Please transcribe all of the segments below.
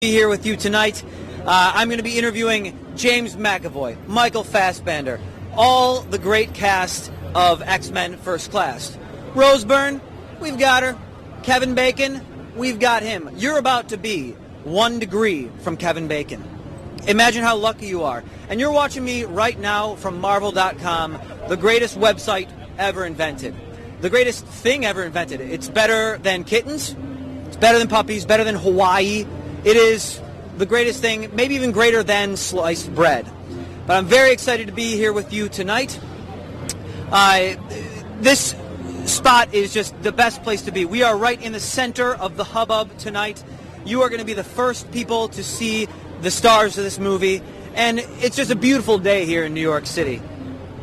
Be here with you tonight. I'm going to be interviewing James McAvoy, Michael Fassbender, all the great cast of X-Men First Class. Rose Byrne, we've got her. Kevin Bacon, we've got him. You're about to be 1 degree from Kevin Bacon. Imagine how lucky you are. And you're watching me right now from Marvel.com, the greatest website ever invented. The greatest thing ever invented. It's better than kittens. It's better than puppies, better than Hawaii. It is the greatest thing, maybe even greater than sliced bread. But I'm very excited to be here with you tonight. This spot is just the best place to be. We are right in the center of the hubbub tonight. You are going to be the first people to see the stars of this movie. And it's just a beautiful day here in New York City.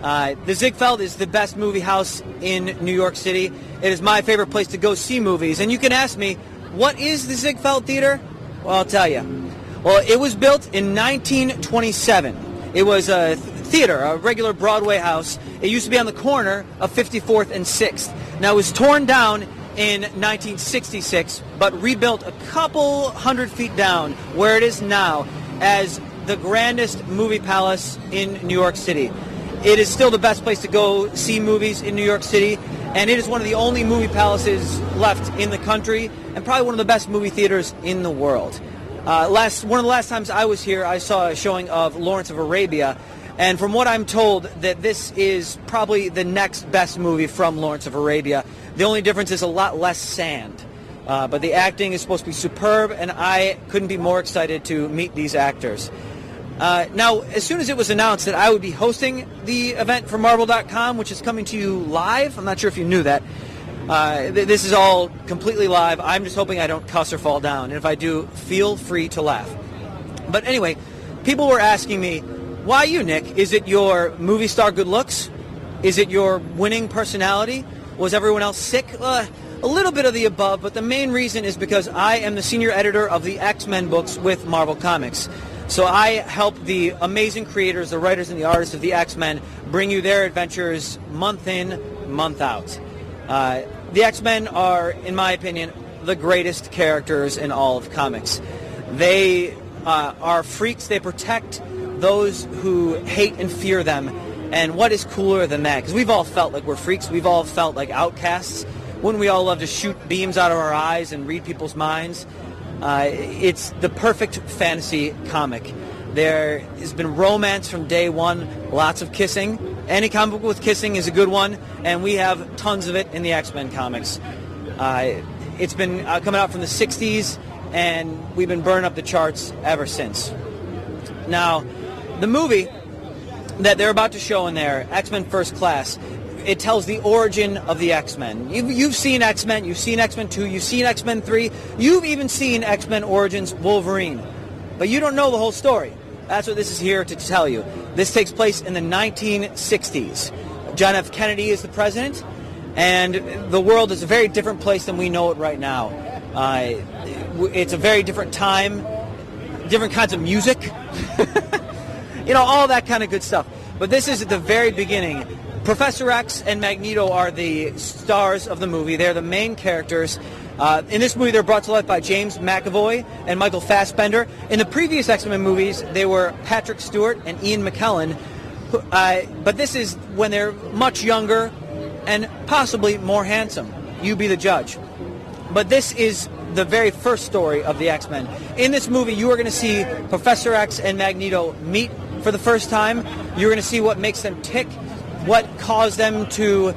The Ziegfeld is the best movie house in New York City. It is my favorite place to go see movies. And you can ask me, what is the Ziegfeld Theater? Well, I'll tell you. Well, it was built in 1927. It was a theater, a regular Broadway house. It used to be on the corner of 54th and 6th. Now, it was torn down in 1966, but rebuilt a couple hundred feet down where it is now as the grandest movie palace in New York City. It is still the best place to go see movies in New York City, and it is one of the only movie palaces left in the country, and probably one of the best movie theaters in the world. One of the last times I was here, I saw a showing of Lawrence of Arabia, and from what I'm told, that this is probably the next best movie from Lawrence of Arabia. The only difference is a lot less sand. But the acting is supposed to be superb, and I couldn't be more excited to meet these actors. Now, as soon as it was announced that I would be hosting the event for Marvel.com, which is coming to you live, I'm not sure if you knew that. This is all completely live. I'm just hoping I don't cuss or fall down. And if I do, feel free to laugh. But anyway, people were asking me, why you, Nick? Is it your movie star good looks? Is it your winning personality? Was everyone else sick? A little bit of the above, but the main reason is because I am the senior editor of the X-Men books with Marvel Comics. So I help the amazing creators, the writers and the artists of the X-Men bring you their adventures month in, month out. The X-Men are, in my opinion, the greatest characters in all of comics. They are freaks. They protect those who hate and fear them. And what is cooler than that? Because we've all felt like we're freaks. We've all felt like outcasts. Wouldn't we all love to shoot beams out of our eyes and read people's minds? It's the perfect fantasy comic. There has been romance from day one, lots of kissing. Any comic book with kissing is a good one, and we have tons of it in the X-Men comics. It's been coming out from the 60s, and we've been burning up the charts ever since. Now, the movie that they're about to show in there, X-Men First Class, it tells the origin of the X-Men. You've seen X-Men, you've seen X-Men 2, you've seen X-Men 3, you've even seen X-Men Origins Wolverine. But you don't know the whole story. That's what this is here to tell you. This takes place in the 1960s. John F. Kennedy is the president, and the world is a very different place than we know it right now. It's a very different time, different kinds of music, all that kind of good stuff. But this is at the very beginning. Professor X and Magneto are the stars of the movie. They're the main characters. In this movie, they're brought to life by James McAvoy and Michael Fassbender. In the previous X-Men movies, they were Patrick Stewart and Ian McKellen. But this is when they're much younger and possibly more handsome. You be the judge. But this is the very first story of the X-Men. In this movie, you are going to see Professor X and Magneto meet for the first time. You're going to see what makes them tick, what caused them to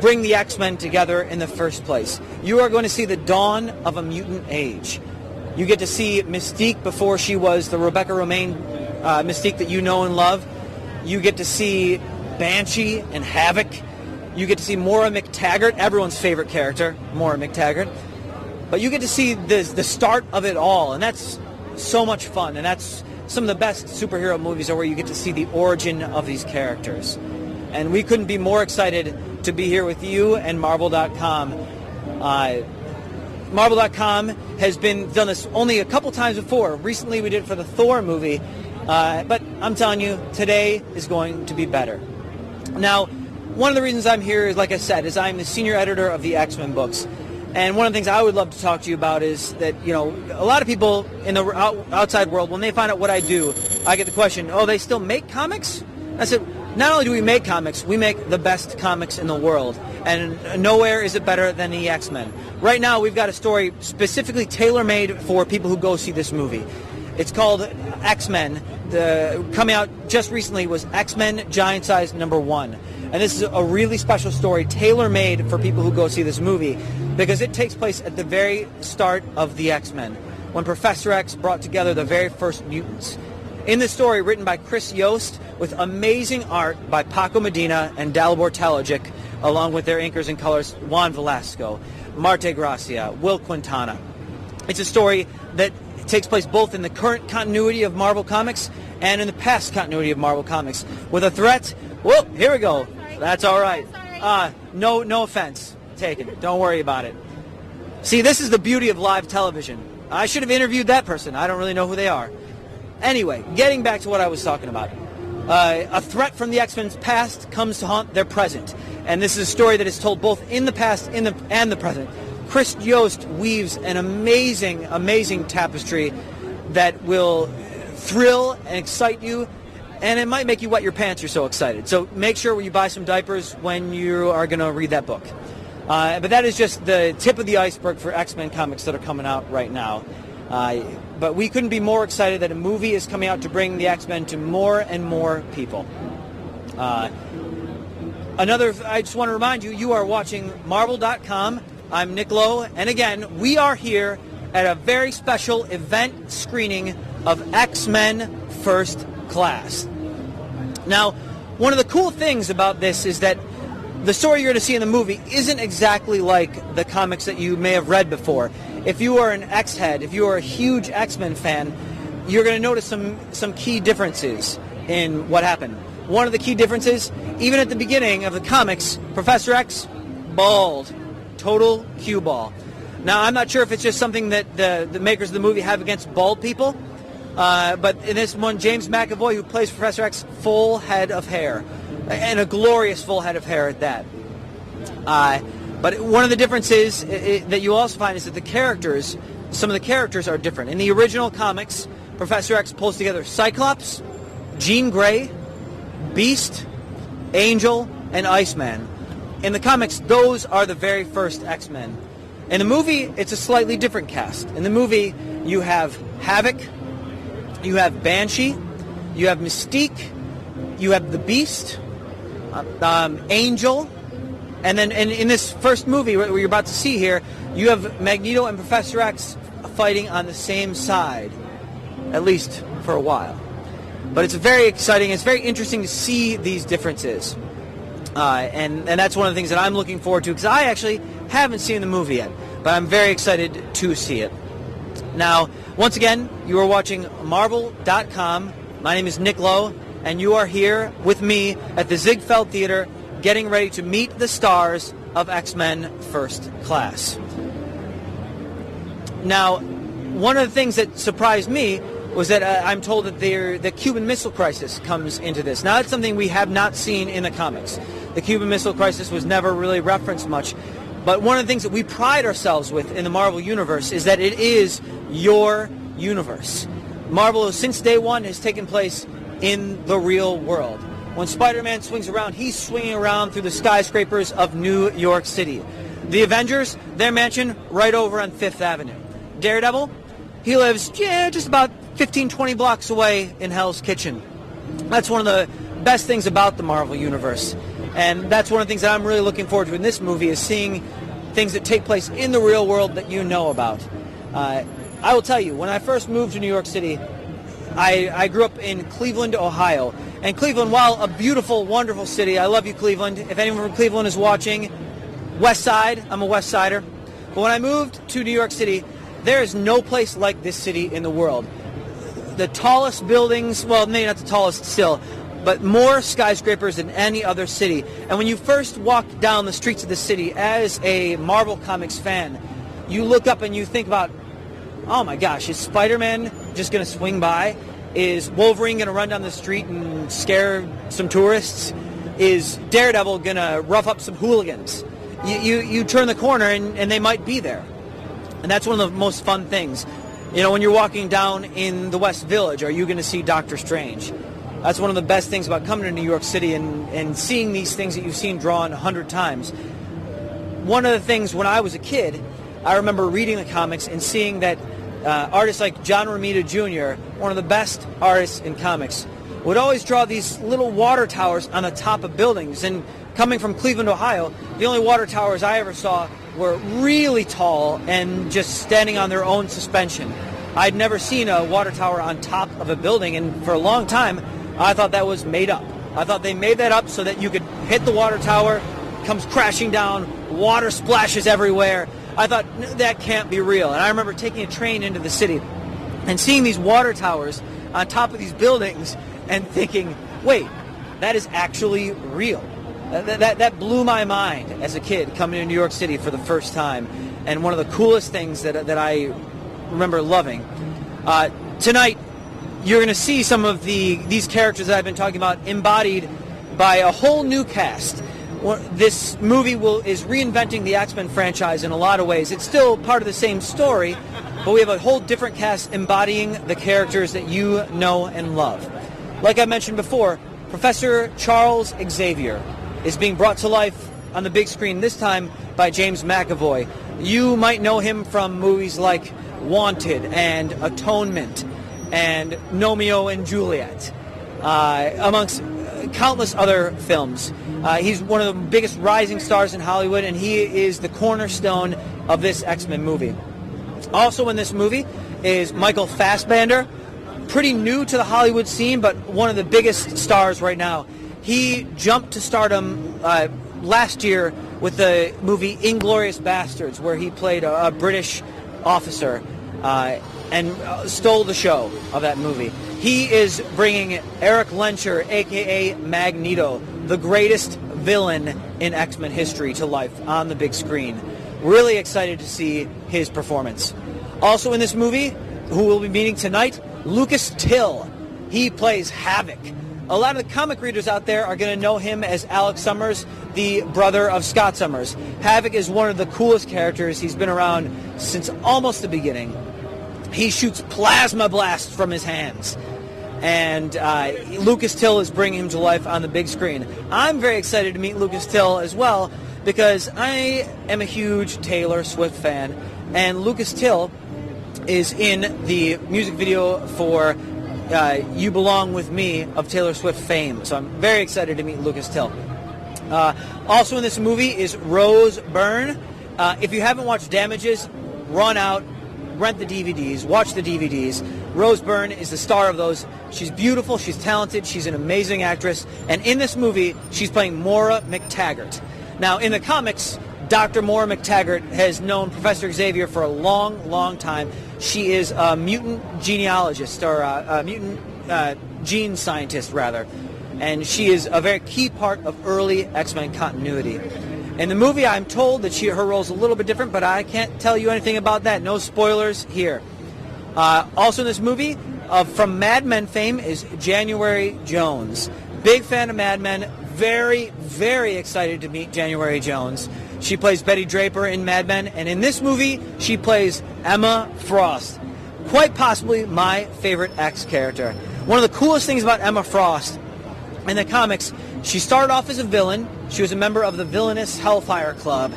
bring the X-Men together in the first place. You are going to see the dawn of a mutant age. You get to see Mystique before she was the Rebecca Romijn Mystique that you know and love. You get to see Banshee and Havoc. You get to see Moira McTaggart, everyone's favorite character, Moira McTaggart. But you get to see the start of it all, and that's so much fun. And that's some of the best superhero movies are where you get to see the origin of these characters. And we couldn't be more excited to be here with you and Marvel.com. Marvel.com has been done this only a couple times before. Recently we did it for the Thor movie. But I'm telling you, today is going to be better. Now, one of the reasons I'm here is, like I said, is I'm the senior editor of the X-Men books. And one of the things I would love to talk to you about is that, a lot of people in the outside world, when they find out what I do, I get the question, oh, they still make comics? I said, not only do we make comics, we make the best comics in the world. And nowhere is it better than the X-Men. Right now, we've got a story specifically tailor-made for people who go see this movie. It's called X-Men. Coming out just recently was X-Men Giant Size #1. And this is a really special story, tailor-made for people who go see this movie, because it takes place at the very start of the X-Men, when Professor X brought together the very first mutants. In this story, written by Chris Yost, with amazing art by Paco Medina and Dalibor Talajic, along with their inkers and colors, Juan Velasco, Marte Gracia, Will Quintana. It's a story that takes place both in the current continuity of Marvel Comics and in the past continuity of Marvel Comics, with a threat. Whoa, here we go. That's all right. No offense taken. Don't worry about it. See, this is the beauty of live television. I should have interviewed that person. I don't really know who they are. Anyway, getting back to what I was talking about. A threat from the X-Men's past comes to haunt their present. And this is a story that is told both in the past and the present. Chris Yost weaves an amazing, amazing tapestry that will thrill and excite you, and it might make you wet your pants, you're so excited. So make sure you buy some diapers when you are going to read that book. But that is just the tip of the iceberg for X-Men comics that are coming out right now. But we couldn't be more excited that a movie is coming out to bring the X-Men to more and more people. I just want to remind you, you are watching Marvel.com. I'm Nick Lowe, and again, we are here at a very special event screening of X-Men First Class. Now, one of the cool things about this is that the story you're going to see in the movie isn't exactly like the comics that you may have read before. If you are an X-head, if you are a huge X-Men fan, you're going to notice some key differences in what happened. One of the key differences, even at the beginning of the comics, Professor X, bald. Total cue ball. Now, I'm not sure if it's just something that the makers of the movie have against bald people, but in this one, James McAvoy, who plays Professor X, full head of hair, and a glorious full head of hair at that. But one of the differences that you also find is that some of the characters are different. In the original comics, Professor X pulls together Cyclops, Jean Grey, Beast, Angel, and Iceman. In the comics, those are the very first X-Men. In the movie, it's a slightly different cast. In the movie, you have Havoc, you have Banshee, you have Mystique, you have the Beast, Angel, and then in this first movie, what you're about to see here, you have Magneto and Professor X fighting on the same side, at least for a while. But it's very exciting, it's very interesting to see these differences. And that's one of the things that I'm looking forward to, because I actually haven't seen the movie yet, but I'm very excited to see it. Now, once again, you are watching Marvel.com. My name is Nick Lowe, and you are here with me at the Ziegfeld Theater, getting ready to meet the stars of X-Men First Class. Now, one of the things that surprised me was that I'm told that the Cuban Missile Crisis comes into this. Now, that's something we have not seen in the comics. The Cuban Missile Crisis was never really referenced much. But one of the things that we pride ourselves with in the Marvel Universe is that it is your universe. Marvel, since day one, has taken place in the real world. When Spider-Man swings around, he's swinging around through the skyscrapers of New York City. The Avengers, their mansion, right over on Fifth Avenue. Daredevil, he lives just about 15, 20 blocks away in Hell's Kitchen. That's one of the best things about the Marvel Universe. And that's one of the things that I'm really looking forward to in this movie, is seeing things that take place in the real world that you know about. I will tell you, when I first moved to New York City, I grew up in Cleveland, Ohio. And Cleveland, while a beautiful, wonderful city, I love you, Cleveland. If anyone from Cleveland is watching, West Side, I'm a West Sider. But when I moved to New York City, there is no place like this city in the world. The tallest buildings, well, maybe not the tallest still, but more skyscrapers than any other city. And when you first walk down the streets of the city as a Marvel Comics fan, you look up and you think about, oh my gosh, is Spider-Man just going to swing by? Is Wolverine going to run down the street and scare some tourists? Is Daredevil going to rough up some hooligans? you turn the corner and they might be there. And that's one of the most fun things. You know, when you're walking down in the West Village, are you going to see Doctor Strange? That's one of the best things about coming to New York City and seeing these things that you've seen drawn 100 times. One of the things when I was a kid, I remember reading the comics and seeing that artists like John Romita Jr., one of the best artists in comics, would always draw these little water towers on the top of buildings. And coming from Cleveland, Ohio, the only water towers I ever saw were really tall and just standing on their own suspension. I'd never seen a water tower on top of a building, and for a long time, I thought that was made up. I thought they made that up so that you could hit the water tower, comes crashing down, water splashes everywhere. I thought, that can't be real. And I remember taking a train into the city and seeing these water towers on top of these buildings and thinking, wait, that is actually real. That blew my mind as a kid coming to New York City for the first time, and one of the coolest things that I remember loving. Tonight, you're going to see some of these characters that I've been talking about embodied by a whole new cast. This movie is reinventing the X-Men franchise in a lot of ways. It's still part of the same story, but we have a whole different cast embodying the characters that you know and love. Like I mentioned before, Professor Charles Xavier is being brought to life on the big screen, this time by James McAvoy. You might know him from movies like Wanted and Atonement and Romeo and Juliet, amongst countless other films. He's one of the biggest rising stars in Hollywood, and he is the cornerstone of this X-Men movie. Also in this movie is Michael Fassbender, pretty new to the Hollywood scene, but one of the biggest stars right now. He jumped to stardom last year with the movie Inglourious Basterds, where he played a British officer and stole the show of that movie. He is bringing Eric Lencher, a.k.a. Magneto, the greatest villain in X-Men history, to life on the big screen. Really excited to see his performance. Also in this movie, who we'll be meeting tonight, Lucas Till. He plays Havoc. A lot of the comic readers out there are going to know him as Alex Summers, the brother of Scott Summers. Havoc is one of the coolest characters. He's been around since almost the beginning. He shoots plasma blasts from his hands. And Lucas Till is bringing him to life on the big screen. I'm very excited to meet Lucas Till as well, because I am a huge Taylor Swift fan. And Lucas Till is in the music video for You Belong With Me of Taylor Swift fame. So I'm very excited to meet Lucas Till. Also in this movie is Rose Byrne. If you haven't watched Damages, run out, rent the DVDs, watch the DVDs. Rose Byrne is the star of those. She's beautiful, she's talented, she's an amazing actress. And in this movie, she's playing Moira McTaggart. Now, in the comics, Dr. Moira McTaggart has known Professor Xavier for a long, long time. She is a mutant genealogist, or a mutant gene scientist, rather. And she is a very key part of early X-Men continuity. In the movie, I'm told that her role is a little bit different, but I can't tell you anything about that. No spoilers here. Also in this movie, from Mad Men fame, is January Jones. Big fan of Mad Men. Very, very excited to meet January Jones. She plays Betty Draper in Mad Men, and in this movie, she plays Emma Frost. Quite possibly my favorite X character. One of the coolest things about Emma Frost in the comics, she started off as a villain. She was a member of the villainous Hellfire Club,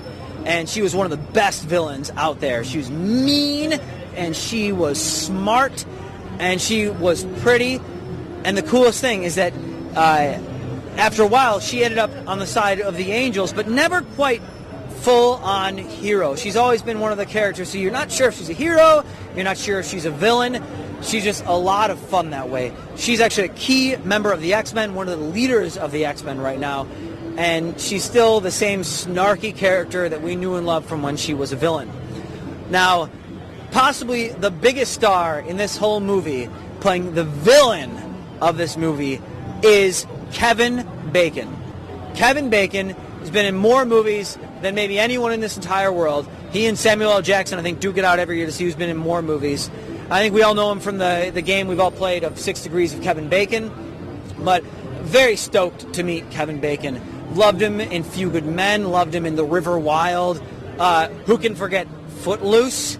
and she was one of the best villains out there. She was mean, and she was smart, and she was pretty. And the coolest thing is that after a while, she ended up on the side of the Angels, but never quite full-on hero. She's always been one of the characters, so you're not sure if she's a hero, you're not sure if she's a villain. She's just a lot of fun that way. She's actually a key member of the X-Men, one of the leaders of the X-Men right now, and she's still the same snarky character that we knew and loved from when she was a villain. Now, possibly the biggest star in this whole movie, playing the villain of this movie, is Kevin Bacon. Kevin Bacon has been in more movies than maybe anyone in this entire world. He and Samuel L. Jackson, I think, duke it out every year to see who's been in more movies. I think we all know him from the game we've all played of 6 Degrees of Kevin Bacon. But very stoked to meet Kevin Bacon. Loved him in Few Good Men. Loved him in The River Wild. Who can forget Footloose?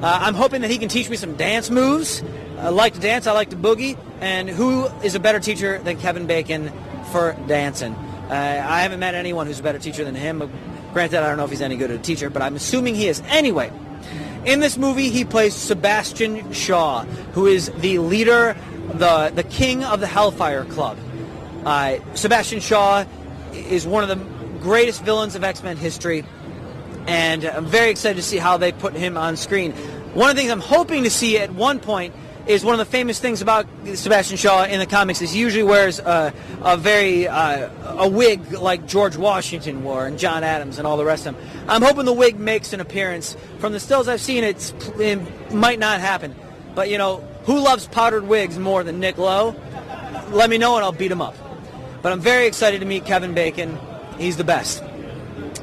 I'm hoping that he can teach me some dance moves. I like to dance. I like to boogie. And who is a better teacher than Kevin Bacon for dancing? I haven't met anyone who's a better teacher than him. Granted, I don't know if he's any good at a teacher, but I'm assuming he is. Anyway, in this movie, he plays Sebastian Shaw, who is the leader, the king of the Hellfire Club. Sebastian Shaw is one of the greatest villains of X-Men history, and I'm very excited to see how they put him on screen. One of the things I'm hoping to see at one point is one of the famous things about Sebastian Shaw in the comics is he usually wears a wig like George Washington wore and John Adams and all the rest of them. I'm hoping the wig makes an appearance. From the stills I've seen, it might not happen. But, who loves powdered wigs more than Nick Lowe? Let me know and I'll beat him up. But I'm very excited to meet Kevin Bacon. He's the best.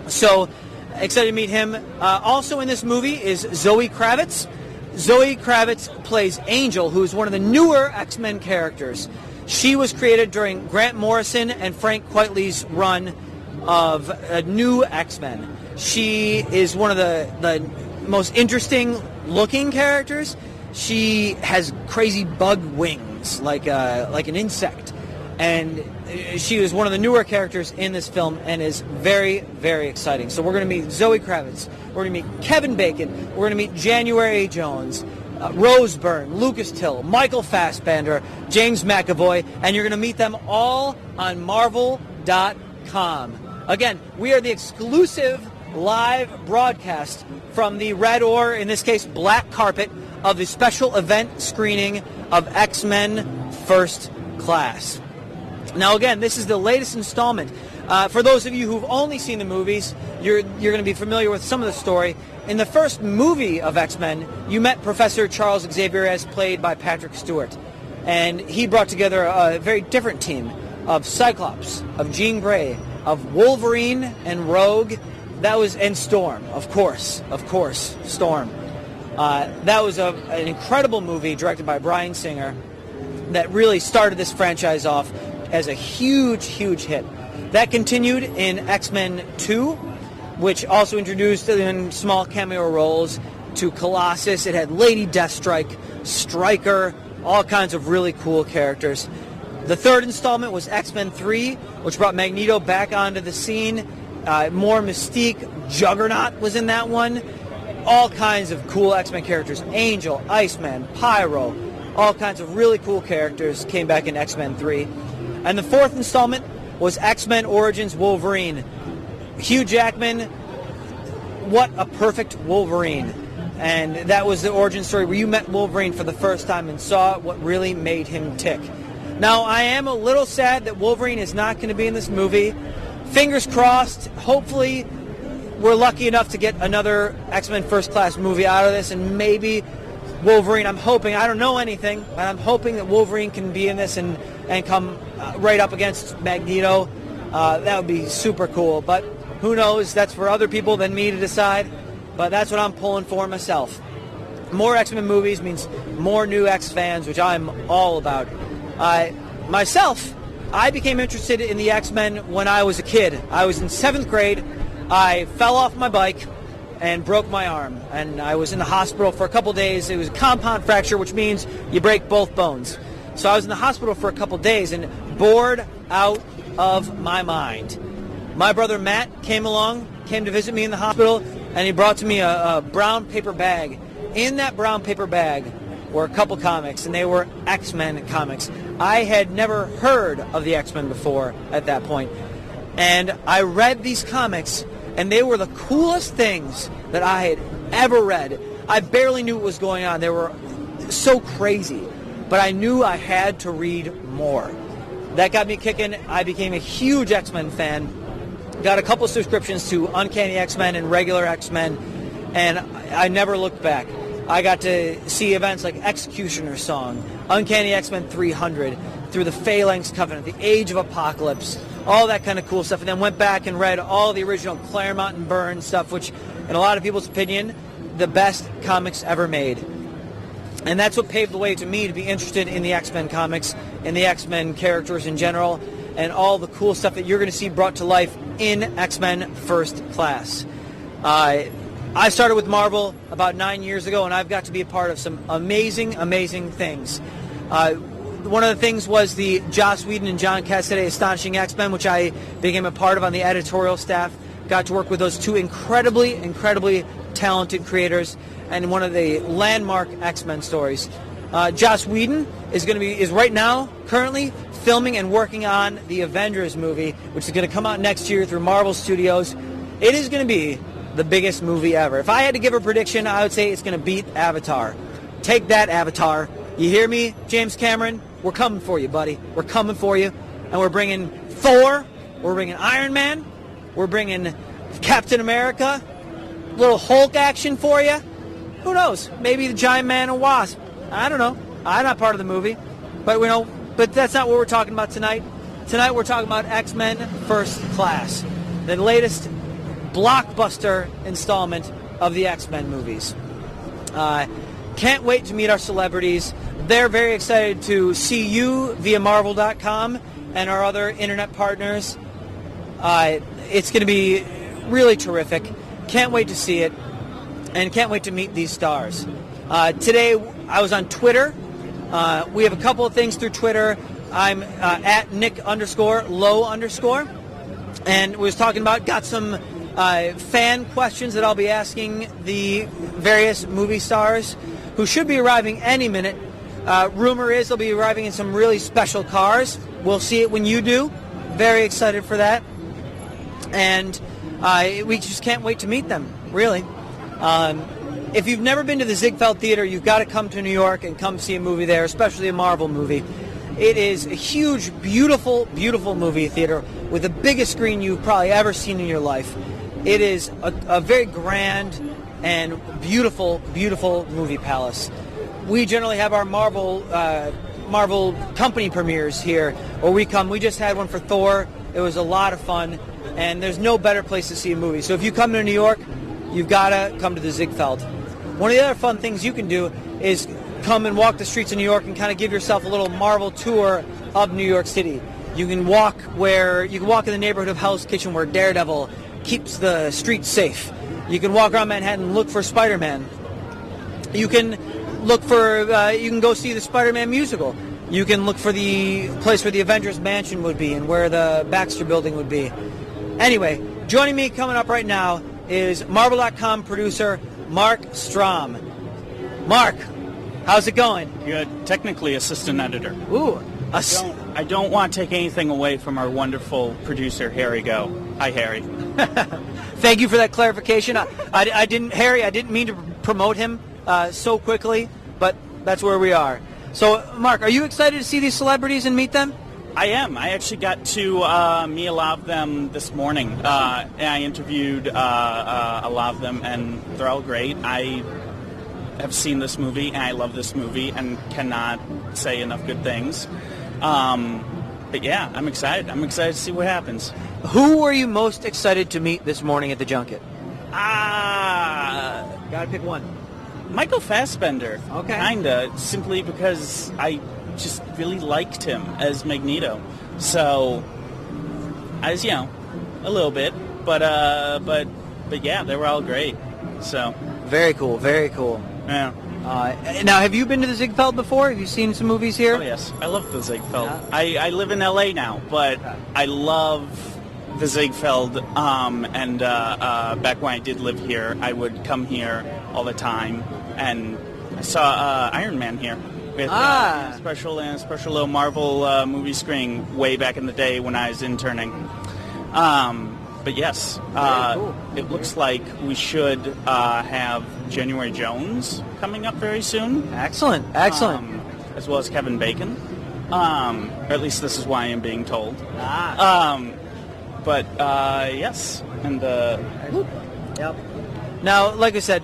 So, excited to meet him. Also in this movie is Zoe Kravitz. Zoe Kravitz plays Angel, who is one of the newer X-Men characters. She was created during Grant Morrison and Frank Quitely's run of new X-Men. She is one of the most interesting looking characters. She has crazy bug wings, like an insect. And she is one of the newer characters in this film and is very, very exciting. So we're going to meet Zoe Kravitz. We're going to meet Kevin Bacon. We're going to meet January Jones, Rose Byrne, Lucas Till, Michael Fassbender, James McAvoy, and you're going to meet them all on Marvel.com. Again, we are the exclusive live broadcast from the red or, in this case, black carpet of the special event screening of X-Men First Class. Now, again, this is the latest installment. For those of you who've only seen the movies, you're going to be familiar with some of the story. In the first movie of X-Men, you met Professor Charles Xavier, as played by Patrick Stewart. And he brought together a very different team of Cyclops, of Jean Grey, of Wolverine and Rogue. And Storm, of course, Storm. That was an incredible movie directed by Bryan Singer that really started this franchise off as a huge, huge hit. That continued in X-Men 2, which also introduced in small cameo roles to Colossus. It had Lady Deathstrike, Stryker, all kinds of really cool characters. The third installment was X-Men 3, which brought Magneto back onto the scene. More Mystique. Juggernaut was in that one. All kinds of cool X-Men characters. Angel, Iceman, Pyro, all kinds of really cool characters came back in X-Men 3. And the fourth installment was X-Men Origins Wolverine. Hugh Jackman, what a perfect Wolverine. And that was the origin story where you met Wolverine for the first time and saw what really made him tick. Now, I am a little sad that Wolverine is not going to be in this movie. Fingers crossed. Hopefully, we're lucky enough to get another X-Men First Class movie out of this, and maybe Wolverine, I'm hoping, I don't know anything, but I'm hoping that Wolverine can be in this and come right up against Magneto. That would be super cool, but who knows? That's for other people than me to decide, but that's what I'm pulling for myself. More X-Men movies means more new X-fans, which I'm all about. Myself, I became interested in the X-Men when I was a kid. I was in 7th grade. I fell off my bike and broke my arm, and I was in the hospital for a couple days. It was a compound fracture, which means you break both bones. So I was in the hospital for a couple days and bored out of my mind. My brother Matt came to visit me in the hospital, and he brought to me a brown paper bag. In that brown paper bag were a couple comics, and they were X-Men comics. I had never heard of the X-Men before at that point. And I read these comics, and they were the coolest things that I had ever read. I barely knew what was going on. They were so crazy. But I knew I had to read more. That got me kicking. I became a huge X-Men fan. Got a couple subscriptions to Uncanny X-Men and regular X-Men, and I never looked back. I got to see events like Executioner's Song, Uncanny X-Men 300, through the Phalanx Covenant, the Age of Apocalypse, all that kind of cool stuff, and then went back and read all the original Claremont and Byrne stuff, which, in a lot of people's opinion, the best comics ever made. And that's what paved the way to me to be interested in the X-Men comics and the X-Men characters in general. and all the cool stuff that you're going to see brought to life in X-Men First Class. I started with Marvel about 9 years ago, and I've got to be a part of some amazing, amazing things. One of the things was the Joss Whedon and John Cassaday Astonishing X-Men, which I became a part of on the editorial staff. Got to work with those two incredibly, incredibly talented creators, and one of the landmark X-Men stories. Joss Whedon is right now currently filming and working on the Avengers movie, which is going to come out next year through Marvel Studios. It is going to be the biggest movie ever. If I had to give a prediction, I would say it's going to beat Avatar. Take that, Avatar. You hear me, James Cameron? We're coming for you, buddy. We're coming for you. And we're bringing Thor. We're bringing Iron Man. We're bringing Captain America. A little Hulk action for you. Who knows? Maybe the Giant Man and Wasp. I don't know. I'm not part of the movie. But that's not what we're talking about tonight. Tonight we're talking about X-Men First Class, the latest blockbuster installment of the X-Men movies. Can't wait to meet our celebrities. They're very excited to see you via Marvel.com and our other internet partners. It's going to be really terrific. Can't wait to see it, and can't wait to meet these stars. Today I was on Twitter. We have a couple of things through Twitter. I'm at Nick _Lowe_, and we was talking about, got some fan questions that I'll be asking the various movie stars who should be arriving any minute. Rumor is they'll be arriving in some really special cars. We'll see it when you do. Very excited for that. And we just can't wait to meet them, really. If you've never been to the Ziegfeld Theater, you've got to come to New York and come see a movie there, especially a Marvel movie. It is a huge, beautiful, beautiful movie theater with the biggest screen you've probably ever seen in your life. It is a very grand and beautiful, beautiful movie palace. We generally have our Marvel company premieres here, where we come. We just had one for Thor. It was a lot of fun, and there's no better place to see a movie. So if you come to New York, you've got to come to the Ziegfeld. One of the other fun things you can do is come and walk the streets of New York and kind of give yourself a little Marvel tour of New York City. You can walk in the neighborhood of Hell's Kitchen, where Daredevil keeps the streets safe. You can walk around Manhattan and look for Spider-Man. You can you can go see the Spider-Man musical. You can look for the place where the Avengers Mansion would be and where the Baxter Building would be. Anyway, joining me coming up right now is Marvel.com producer Mark Strom. Mark, how's it going? Good. Technically assistant editor. Ooh. I don't want to take anything away from our wonderful producer, Harry Go. Hi, Harry. Thank you for that clarification. I didn't mean to promote him so quickly, but that's where we are. So, Mark, are you excited to see these celebrities and meet them? I am. I actually got to meet a lot of them this morning. And I interviewed a lot of them, and they're all great. I have seen this movie, and I love this movie, and cannot say enough good things. But yeah, I'm excited. I'm excited to see what happens. Who were you most excited to meet this morning at the junket? Gotta pick one. Michael Fassbender. Okay. Kinda, simply because I just really liked him as Magneto. So, as you know, a little bit, but yeah, they were all great. So. Very cool. Very cool. Yeah. Now, have you been to the Ziegfeld before? Have you seen some movies here? Oh, yes. I love the Ziegfeld. I live in L.A. now, but I love the Ziegfeld. And back when I did live here, I would come here all the time. And I saw Iron Man here with special little Marvel movie screening way back in the day when I was interning. But yes, cool. It looks like we should have January Jones coming up very soon. Excellent. As well as Kevin Bacon. Or at least this is why I am being told. But yes, and yep. Now, like I said,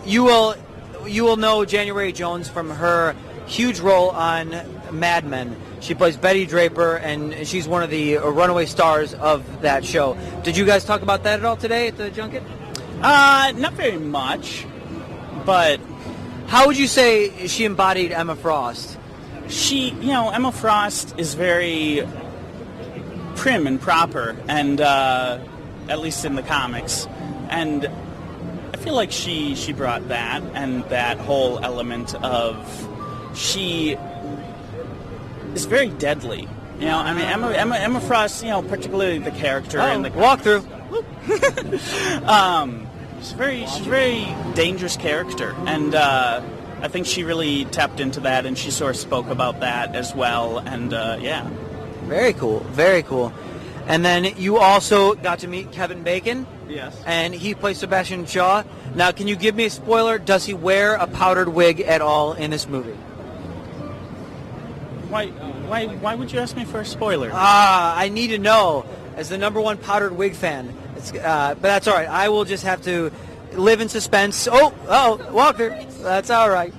you will know January Jones from her huge role on Mad Men. She plays Betty Draper, and she's one of the runaway stars of that show. Did you guys talk about that at all today at the junket? Not very much, but... How would you say she embodied Emma Frost? Emma Frost is very prim and proper, and at least in the comics. And I feel like she brought that, and that whole element of she is very deadly. You know, I mean, Emma Frost, you know, particularly the character in the walkthrough. She's a very dangerous character, and I think she really tapped into that, and she sort of spoke about that as well, and yeah. Very cool, very cool. And then you also got to meet Kevin Bacon. Yes. And he plays Sebastian Shaw. Now, can you give me a spoiler? Does he wear a powdered wig at all in this movie? Why would you ask me for a spoiler? I need to know, as the #1 powdered wig fan. But that's all right. I will just have to live in suspense. Walker. That's all right.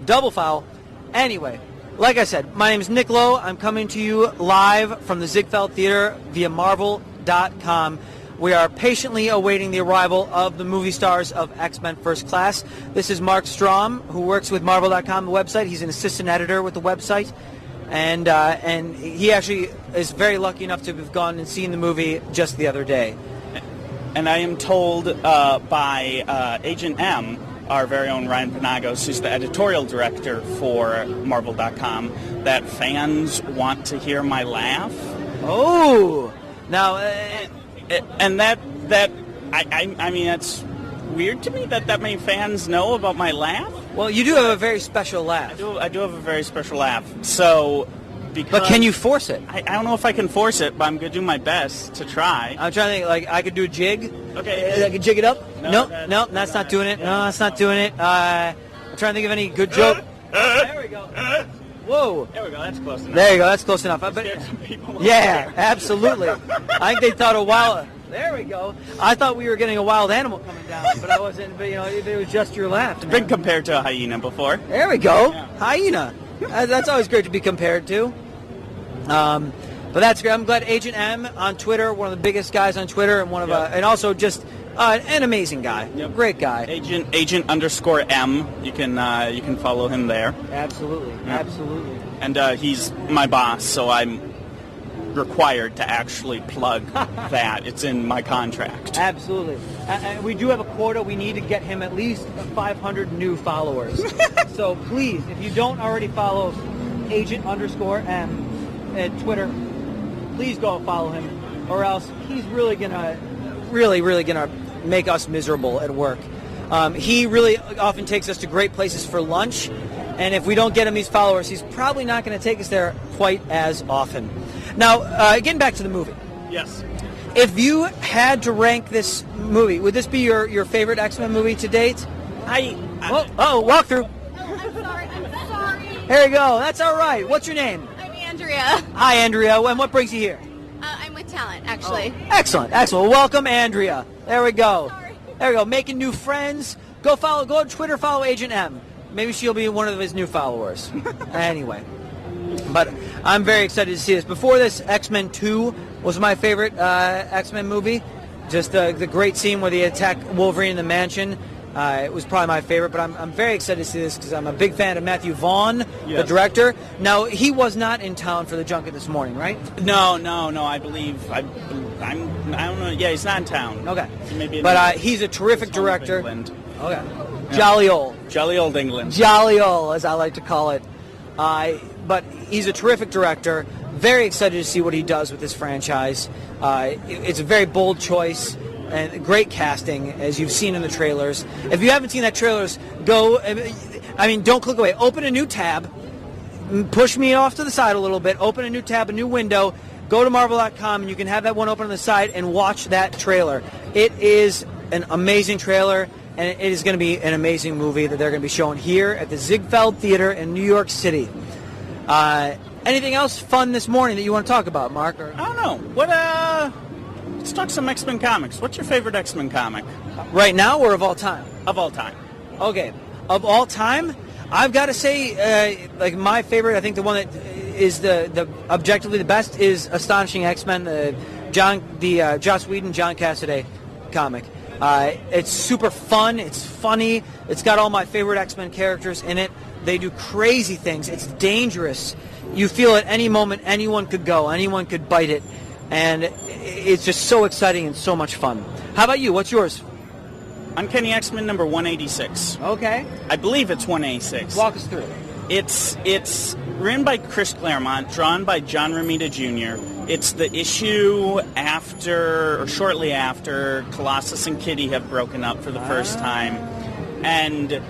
Double foul. Anyway, like I said, my name is Nick Lowe. I'm coming to you live from the Ziegfeld Theater via Marvel.com. We are patiently awaiting the arrival of the movie stars of X-Men First Class. This is Mark Strom, who works with Marvel.com, the website. He's an assistant editor with the website. And he actually is very lucky enough to have gone and seen the movie just the other day. And I am told by Agent M, our very own Ryan Panagos, who's the editorial director for Marvel.com, that fans want to hear my laugh. Oh! Now... and that I mean, that's weird to me that many fans know about my laugh. Well, you do have a very special laugh. I do have a very special laugh. So, but can you force it? I don't know if I can force it, but I'm going to do my best to try. I'm trying to think, like, I could do a jig. Okay. I could jig it up. No, that's not doing it. No, that's not doing it. I'm trying to think of any good joke. There we go. Whoa. There we go. That's close enough. There you go. That's close enough. But, some people yeah, absolutely. I think they thought a wild... There we go. I thought we were getting a wild animal coming down, but I wasn't. But, you know, it was just your laugh. Been compared to a hyena before. There we go. Yeah. Hyena. That's always great to be compared to. But that's great. I'm glad Agent M on Twitter, one of the biggest guys on Twitter, and and also just an amazing guy. Yep. Great guy. Agent_M. You can follow him there. Absolutely. Yep. Absolutely. And he's my boss, so I'm required to actually plug that. It's in my contract. Absolutely. We do have a quota. We need to get him at least 500 new followers. So please, if you don't already follow Agent_M at Twitter, please go follow him, or else he's really gonna make us miserable at work. He really often takes us to great places for lunch, and if we don't get him these followers, he's probably not going to take us there quite as often. Now, getting back to the movie. Yes. If you had to rank this movie, would this be your favorite X-Men movie to date? Walk through. I'm sorry. Here you go. That's all right. What's your name? I'm Andrea. Hi, Andrea. And what brings you here? I'm with talent, actually. Oh, excellent. Welcome, Andrea. There we go. Sorry. There we go. Making new friends. Go on Twitter, follow Agent M. Maybe she'll be one of his new followers. Anyway. But I'm very excited to see this. Before this, X-Men 2 was my favorite X-Men movie. Just the great scene where they attack Wolverine in the mansion. It was probably my favorite, but I'm very excited to see this because I'm a big fan of Matthew Vaughn, the director. Now, he was not in town for the junket this morning, right? No. I believe I don't know. Yeah, he's not in town. Okay, Maybe but he's a terrific director. England. Okay, Yeah. Jolly old England. Jolly old, as I like to call it. But he's a terrific director. Very excited to see what he does with this franchise. It's a very bold choice. And great casting, as you've seen in the trailers. If you haven't seen that trailers, go. I mean, don't click away. Open a new tab. Push me off to the side a little bit. Open a new tab, a new window. Go to Marvel.com, and you can have that one open on the side and watch that trailer. It is an amazing trailer, and it is going to be an amazing movie that they're going to be showing here at the Ziegfeld Theater in New York City. Anything else fun this morning that you want to talk about, Mark? Or? I don't know. Let's talk some X-Men comics. What's your favorite X-Men comic? Right now or of all time? Of all time. Okay. Of all time, I've got to say, like my favorite, I think the one that is the objectively the best is Astonishing X-Men, the Joss Whedon, John Cassaday comic. It's super fun. It's funny. It's got all my favorite X-Men characters in it. They do crazy things. It's dangerous. You feel at any moment anyone could go, anyone could bite it, and it's just so exciting and so much fun. How about you? What's yours? Uncanny X-Men number 186. Okay. I believe it's 186. Walk us through it. It's written by Chris Claremont, drawn by John Romita Jr. It's the issue after, or shortly after, Colossus and Kitty have broken up for the first time. And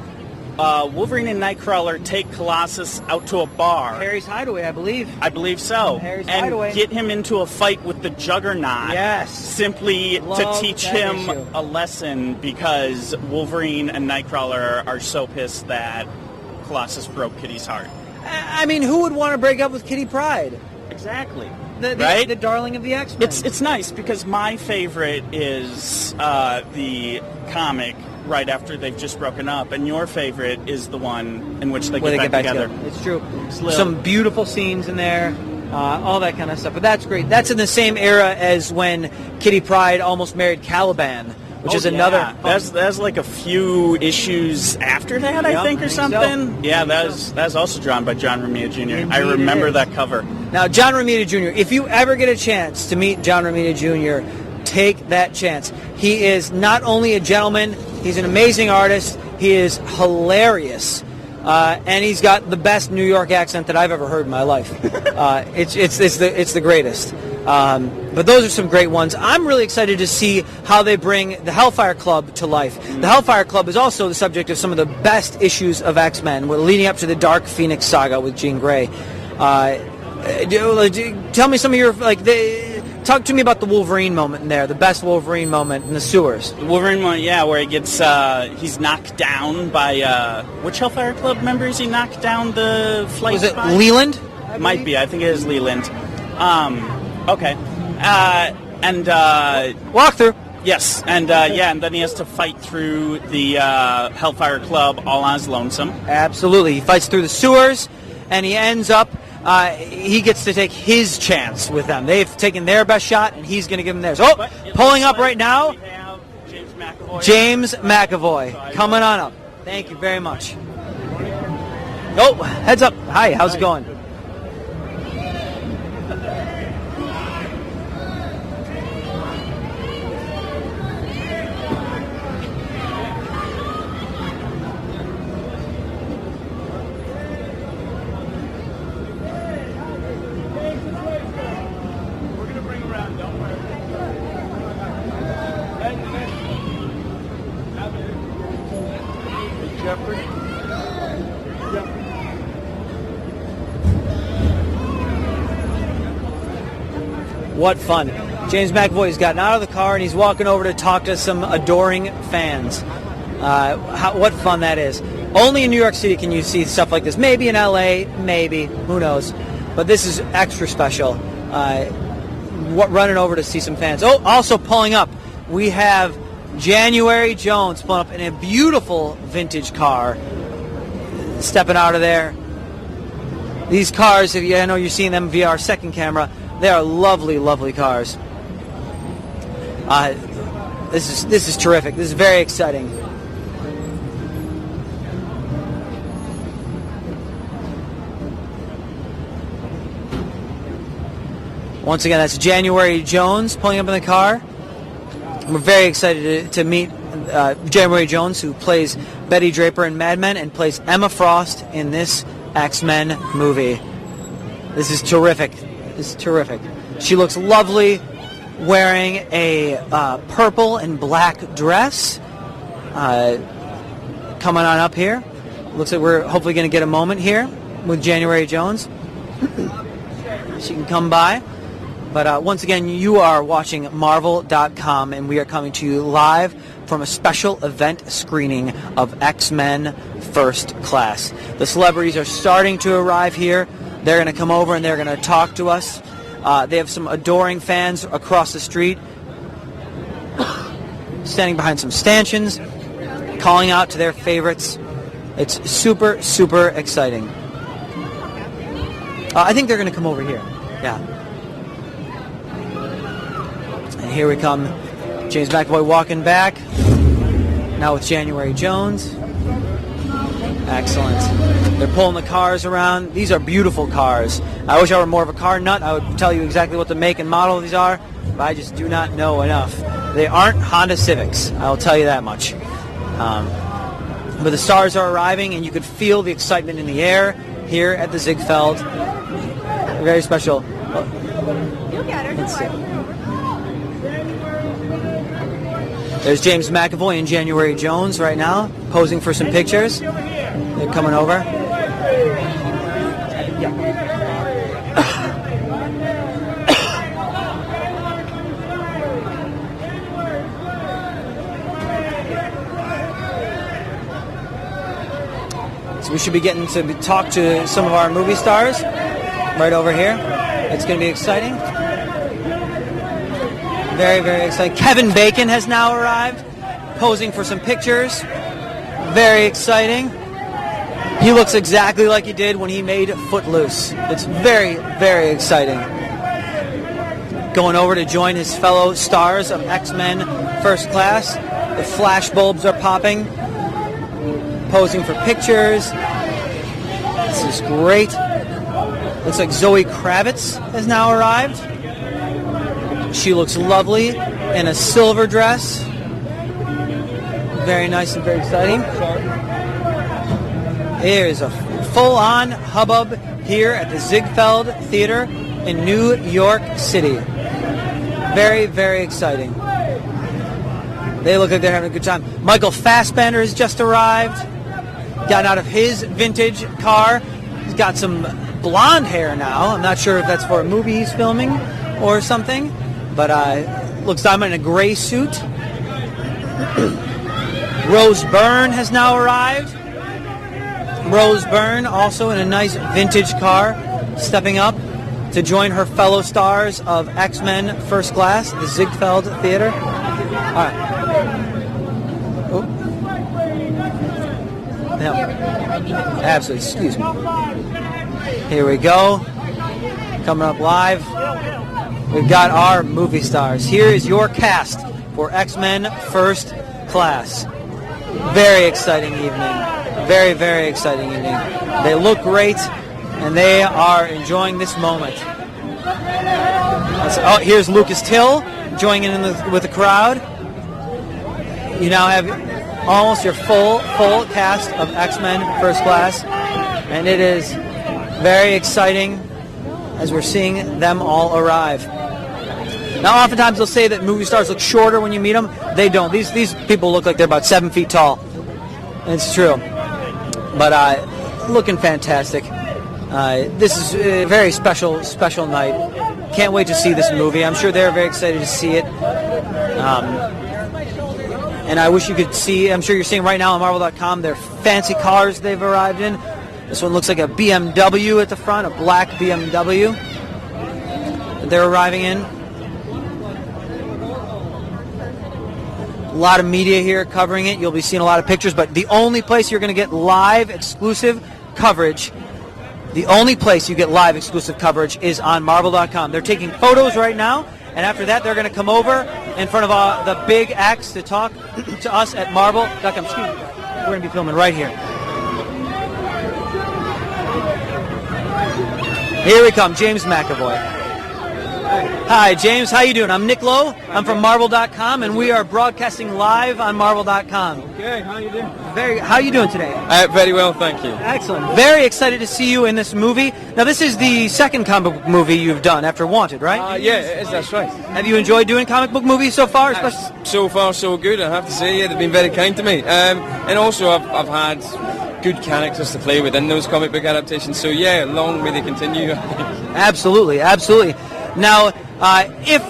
Wolverine and Nightcrawler take Colossus out to a bar. Harry's Hideaway, I believe. I believe so. Harry's and Hideaway. Get him into a fight with the Juggernaut. Yes. Simply Love to teach that him issue. a lesson because Wolverine and Nightcrawler are so pissed that Colossus broke Kitty's heart. I mean, who would want to break up with Kitty Pryde? Exactly. Right? The darling of the X-Men. It's nice because my favorite is the comic right after they've just broken up, and your favorite is the one in which they get back together. It's true. Some beautiful scenes in there, all that kind of stuff. But that's great. That's in the same era as when Kitty Pryde almost married Caliban, which is another. That's like a few issues after that, I think, or something. So. Yeah, that's also drawn by John Romita Jr. Indeed, I remember that cover. Now, John Romita Jr., if you ever get a chance to meet John Romita Jr., take that chance. He is not only a gentleman, he's an amazing artist, he is hilarious, and he's got the best New York accent that I've ever heard in my life. It's the greatest. But those are some great ones. I'm really excited to see how they bring the Hellfire Club to life. The Hellfire Club is also the subject of some of the best issues of X-Men. We're leading up to the Dark Phoenix saga with Jean Grey. Tell me some of your talk to me about the Wolverine moment in there, the best Wolverine moment in the sewers. The Wolverine moment, yeah, where he gets he's knocked down by which Hellfire Club member is he knocked down the flight? Was it by? Leland? Might be. I think it is Leland. Okay. And walk through. Yes, and and then he has to fight through the Hellfire Club all on his lonesome. Absolutely, he fights through the sewers, and he ends up. He gets to take his chance with them. They've taken their best shot, and he's going to give them theirs. Oh, pulling up right now. We have James McAvoy. James McAvoy coming on up. Thank you very much. Oh, heads up. Hi, how's it going? What fun. James McAvoy's gotten out of the car and he's walking over to talk to some adoring fans. What fun that is. Only in New York City can you see stuff like this. Maybe in LA, maybe, who knows. But this is extra special. Running over to see some fans. Oh, also pulling up, we have January Jones pulling up in a beautiful vintage car. Stepping out of there. These cars, I know you're seeing them via our second camera, they are lovely, lovely cars. This is terrific. This is very exciting. Once again, that's January Jones pulling up in the car. We're very excited to meet January Jones, who plays Betty Draper in Mad Men and plays Emma Frost in this X-Men movie. This is terrific. This is terrific. She looks lovely wearing a purple and black dress. Coming on up here. Looks like we're hopefully going to get a moment here with January Jones. She can come by. But once again, you are watching Marvel.com, and we are coming to you live from a special event screening of X-Men First Class. The celebrities are starting to arrive here. They're going to come over and they're going to talk to us. They have some adoring fans across the street, standing behind some stanchions, calling out to their favorites. It's super, super exciting. I think they're going to come over here. Yeah. And here we come. James McAvoy walking back. Now with January Jones. Excellent. They're pulling the cars around. These are beautiful cars. I wish I were more of a car nut. I would tell you exactly what the make and model of these are, but I just do not know enough. They aren't Honda Civics, I'll tell you that much. But the stars are arriving, and you could feel the excitement in the air here at the Ziegfeld. Very special. You'll get her, don't worry. There's James McAvoy and January Jones right now, posing for some pictures. They're coming over. So we should be getting to talk to some of our movie stars right over here. It's going to be exciting. Very, very exciting. Kevin Bacon has now arrived, posing for some pictures. Very exciting. He looks exactly like he did when he made Footloose. It's very, very exciting. Going over to join his fellow stars of X-Men First Class. The flash bulbs are popping. Posing for pictures. This is great. Looks like Zoe Kravitz has now arrived. She looks lovely in a silver dress. Very nice and very exciting. There is a full-on hubbub here at the Ziegfeld Theater in New York City. Very, very exciting. They look like they're having a good time. Michael Fassbender has just arrived. Gotten out of his vintage car. He's got some blonde hair now. I'm not sure if that's for a movie he's filming or something. But looks like I'm in a gray suit. Rose Byrne has now arrived. Rose Byrne, also in a nice vintage car, stepping up to join her fellow stars of X-Men First Class, the Ziegfeld Theater. All right. Oh. Yeah. Absolutely. Excuse me. Here we go. Coming up live. We've got our movie stars. Here is your cast for X-Men First Class. Very exciting evening. Very, very exciting evening. They look great, and they are enjoying this moment. Oh, here's Lucas Till joining in with the crowd. You now have almost your full cast of X-Men First Class, and it is very exciting as we're seeing them all arrive. Now, oftentimes they'll say that movie stars look shorter when you meet them. They don't. These people look like they're about 7 feet tall. It's true. But looking fantastic. This is a very special night. Can't wait to see this movie. I'm sure they're very excited to see it. And I wish you could see, I'm sure you're seeing right now on Marvel.com, their fancy cars they've arrived in. This one looks like a BMW at the front, a black BMW that they're arriving in. A lot of media here covering it. You'll be seeing a lot of pictures, but the only place you're going to get live exclusive coverage, is on Marvel.com. They're taking photos right now, and after that they're going to come over in front of the big acts to talk to us at Marvel.com. Excuse me. We're going to be filming right here. Here we come, James McAvoy. Hi, James. How you doing? I'm Nick Lowe. I'm from Marvel.com, and we are broadcasting live on Marvel.com. Okay, how you doing? How you doing today? Very well, thank you. Excellent. Very excited to see you in this movie. Now, this is the second comic book movie you've done after Wanted, right? Yeah, it is, that's right. Have you enjoyed doing comic book movies so far? So far, so good, I have to say. Yeah, they've been very kind to me. And also, I've had good characters to play within those comic book adaptations. So, yeah, long may they continue. Absolutely, absolutely. Now, if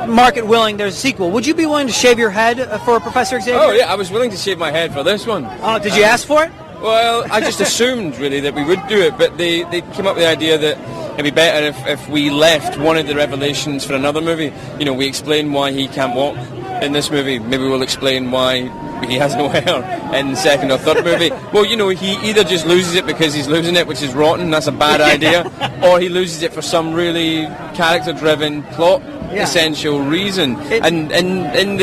market willing, there's a sequel, would you be willing to shave your head for Professor Xavier? Oh, yeah, I was willing to shave my head for this one. Oh, did you ask for it? Well, I just assumed, really, that we would do it, but they came up with the idea that it'd be better if we left one of the revelations for another movie. You know, we explain why he can't walk in this movie. Maybe we'll explain why he has no hair in the second or third movie. Well, you know, he either just loses it because he's losing it, which is rotten, that's a bad idea, or he loses it for some really character-driven plot essential reason. And in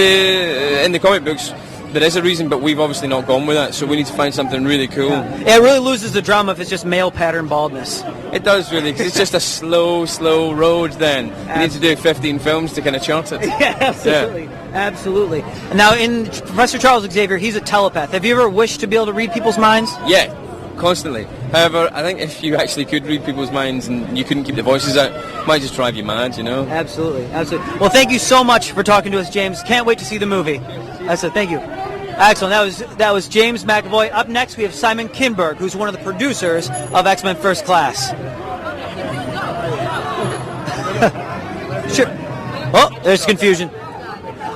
the comic books, there is a reason, but we've obviously not gone with that, so we need to find something really cool. Yeah, it really loses the drama if it's just male pattern baldness. It does really, because it's just a slow road then. You need to do 15 films to kind of chart it. Yeah, absolutely. Yeah. Absolutely. Now, in Professor Charles Xavier, he's a telepath. Have you ever wished to be able to read people's minds? Yeah, constantly. However, I think if you actually could read people's minds and you couldn't keep the voices out, it might just drive you mad, you know? Absolutely. Well, thank you so much for talking to us, James. Can't wait to see the movie. That's it. Thank you. Excellent. That was James McAvoy. Up next, we have Simon Kinberg, who's one of the producers of X-Men First Class. Sure. Oh, there's confusion.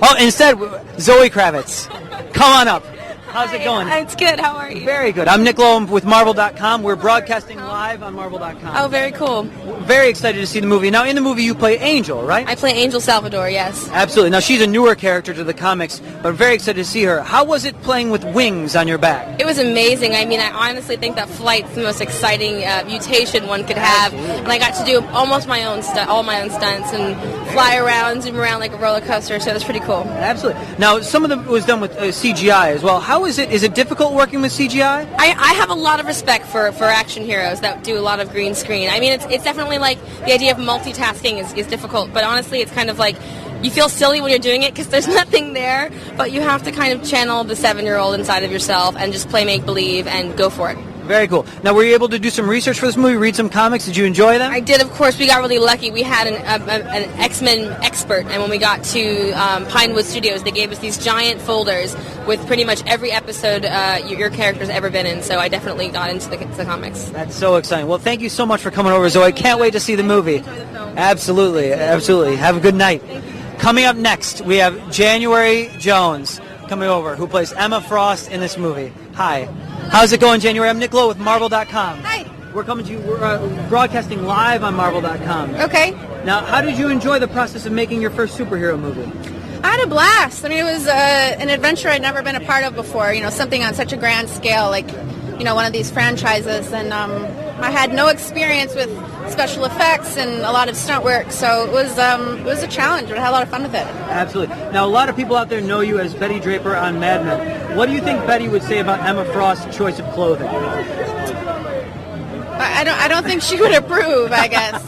Oh, instead, Zoe Kravitz. Come on up. How's it going? It's good. How are you? Very good. I'm Nick Lowe with Marvel.com. We're broadcasting live on Marvel.com. Oh, very cool. Very excited to see the movie. Now, in the movie, you play Angel, right? I play Angel Salvador, yes. Absolutely. Now, she's a newer character to the comics, but I'm very excited to see her. How was it playing with wings on your back? It was amazing. I mean, I honestly think that flight's the most exciting mutation one could have. Absolutely. And I got to do almost all my own stunts and fly around, zoom around like a roller coaster, so it was pretty cool. Absolutely. Now, some of it was done with CGI as well. How is it? Is it difficult working with CGI? I have a lot of respect for action heroes that do a lot of green screen. I mean, it's definitely like the idea of multitasking is difficult, but honestly, it's kind of like you feel silly when you're doing it because there's nothing there, but you have to kind of channel the 7-year-old inside of yourself and just play make-believe and go for it. Very cool. Now, were you able to do some research for this movie, read some comics? Did you enjoy them? I did, of course. We got really lucky. We had an X-Men expert, and when we got to Pinewood Studios, they gave us these giant folders with pretty much every episode your character's ever been in, so I definitely got into the comics. That's so exciting. Well, thank you so much for coming over, Zoe. Can't wait to see the movie. Absolutely. Absolutely. Have a good night. Coming up next, we have January Jones coming over, who plays Emma Frost in this movie. Hi. How's it going, January? I'm Nick Lowe with Marvel.com. Hi. We're coming to you. We're broadcasting live on Marvel.com. Okay. Now, how did you enjoy the process of making your first superhero movie? I had a blast. I mean, it was an adventure I'd never been a part of before. You know, something on such a grand scale, like, you know, one of these franchises. And I had no experience with special effects and a lot of stunt work, so it was a challenge, but I had a lot of fun with it. Absolutely. Now, a lot of people out there know you as Betty Draper on Mad Men. What do you think Betty would say about Emma Frost's choice of clothing? I don't think she would approve, I guess.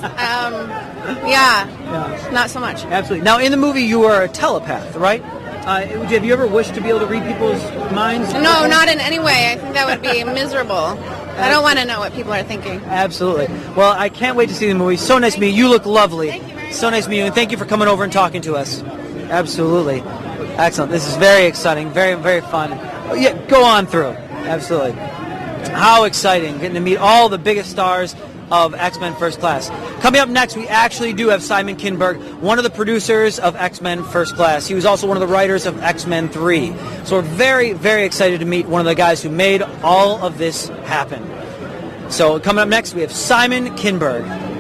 Yeah, not so much. Absolutely. Now, in the movie, you are a telepath, right? Have you ever wished to be able to read people's minds? No, not in any way. I think that would be miserable. I don't want to know what people are thinking. Absolutely. Well, I can't wait to see the movie. So nice to meet you. You look lovely. Thank you very much. So nice to meet you, and thank you for coming over and talking to us. Absolutely. Excellent. This is very exciting. Very, very fun. Yeah, go on through. Absolutely. How exciting. Getting to meet all the biggest stars of X-Men First Class. Coming up next, we actually do have Simon Kinberg, one of the producers of X-Men First Class. He was also one of the writers of X-Men 3. So we're very, very excited to meet one of the guys who made all of this happen. So coming up next, we have Simon Kinberg.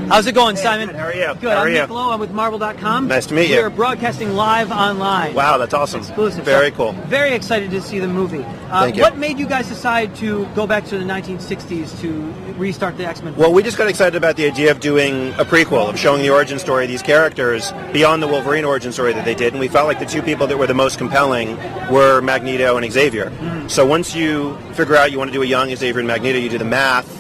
How's it going, Simon? Good. How are you? Good. I'm Nick Lowe. I'm with Marvel.com. Nice to meet you. We're broadcasting live online. Wow, that's awesome. Exclusive. Very cool. Very excited to see the movie. Thank you. What made you guys decide to go back to the 1960s to restart the X-Men? Well, we just got excited about the idea of doing a prequel, of showing the origin story of these characters beyond the Wolverine origin story that they did, and we felt like the two people that were the most compelling were Magneto and Xavier. Mm-hmm. So once you figure out you want to do a young Xavier and Magneto, you do the math.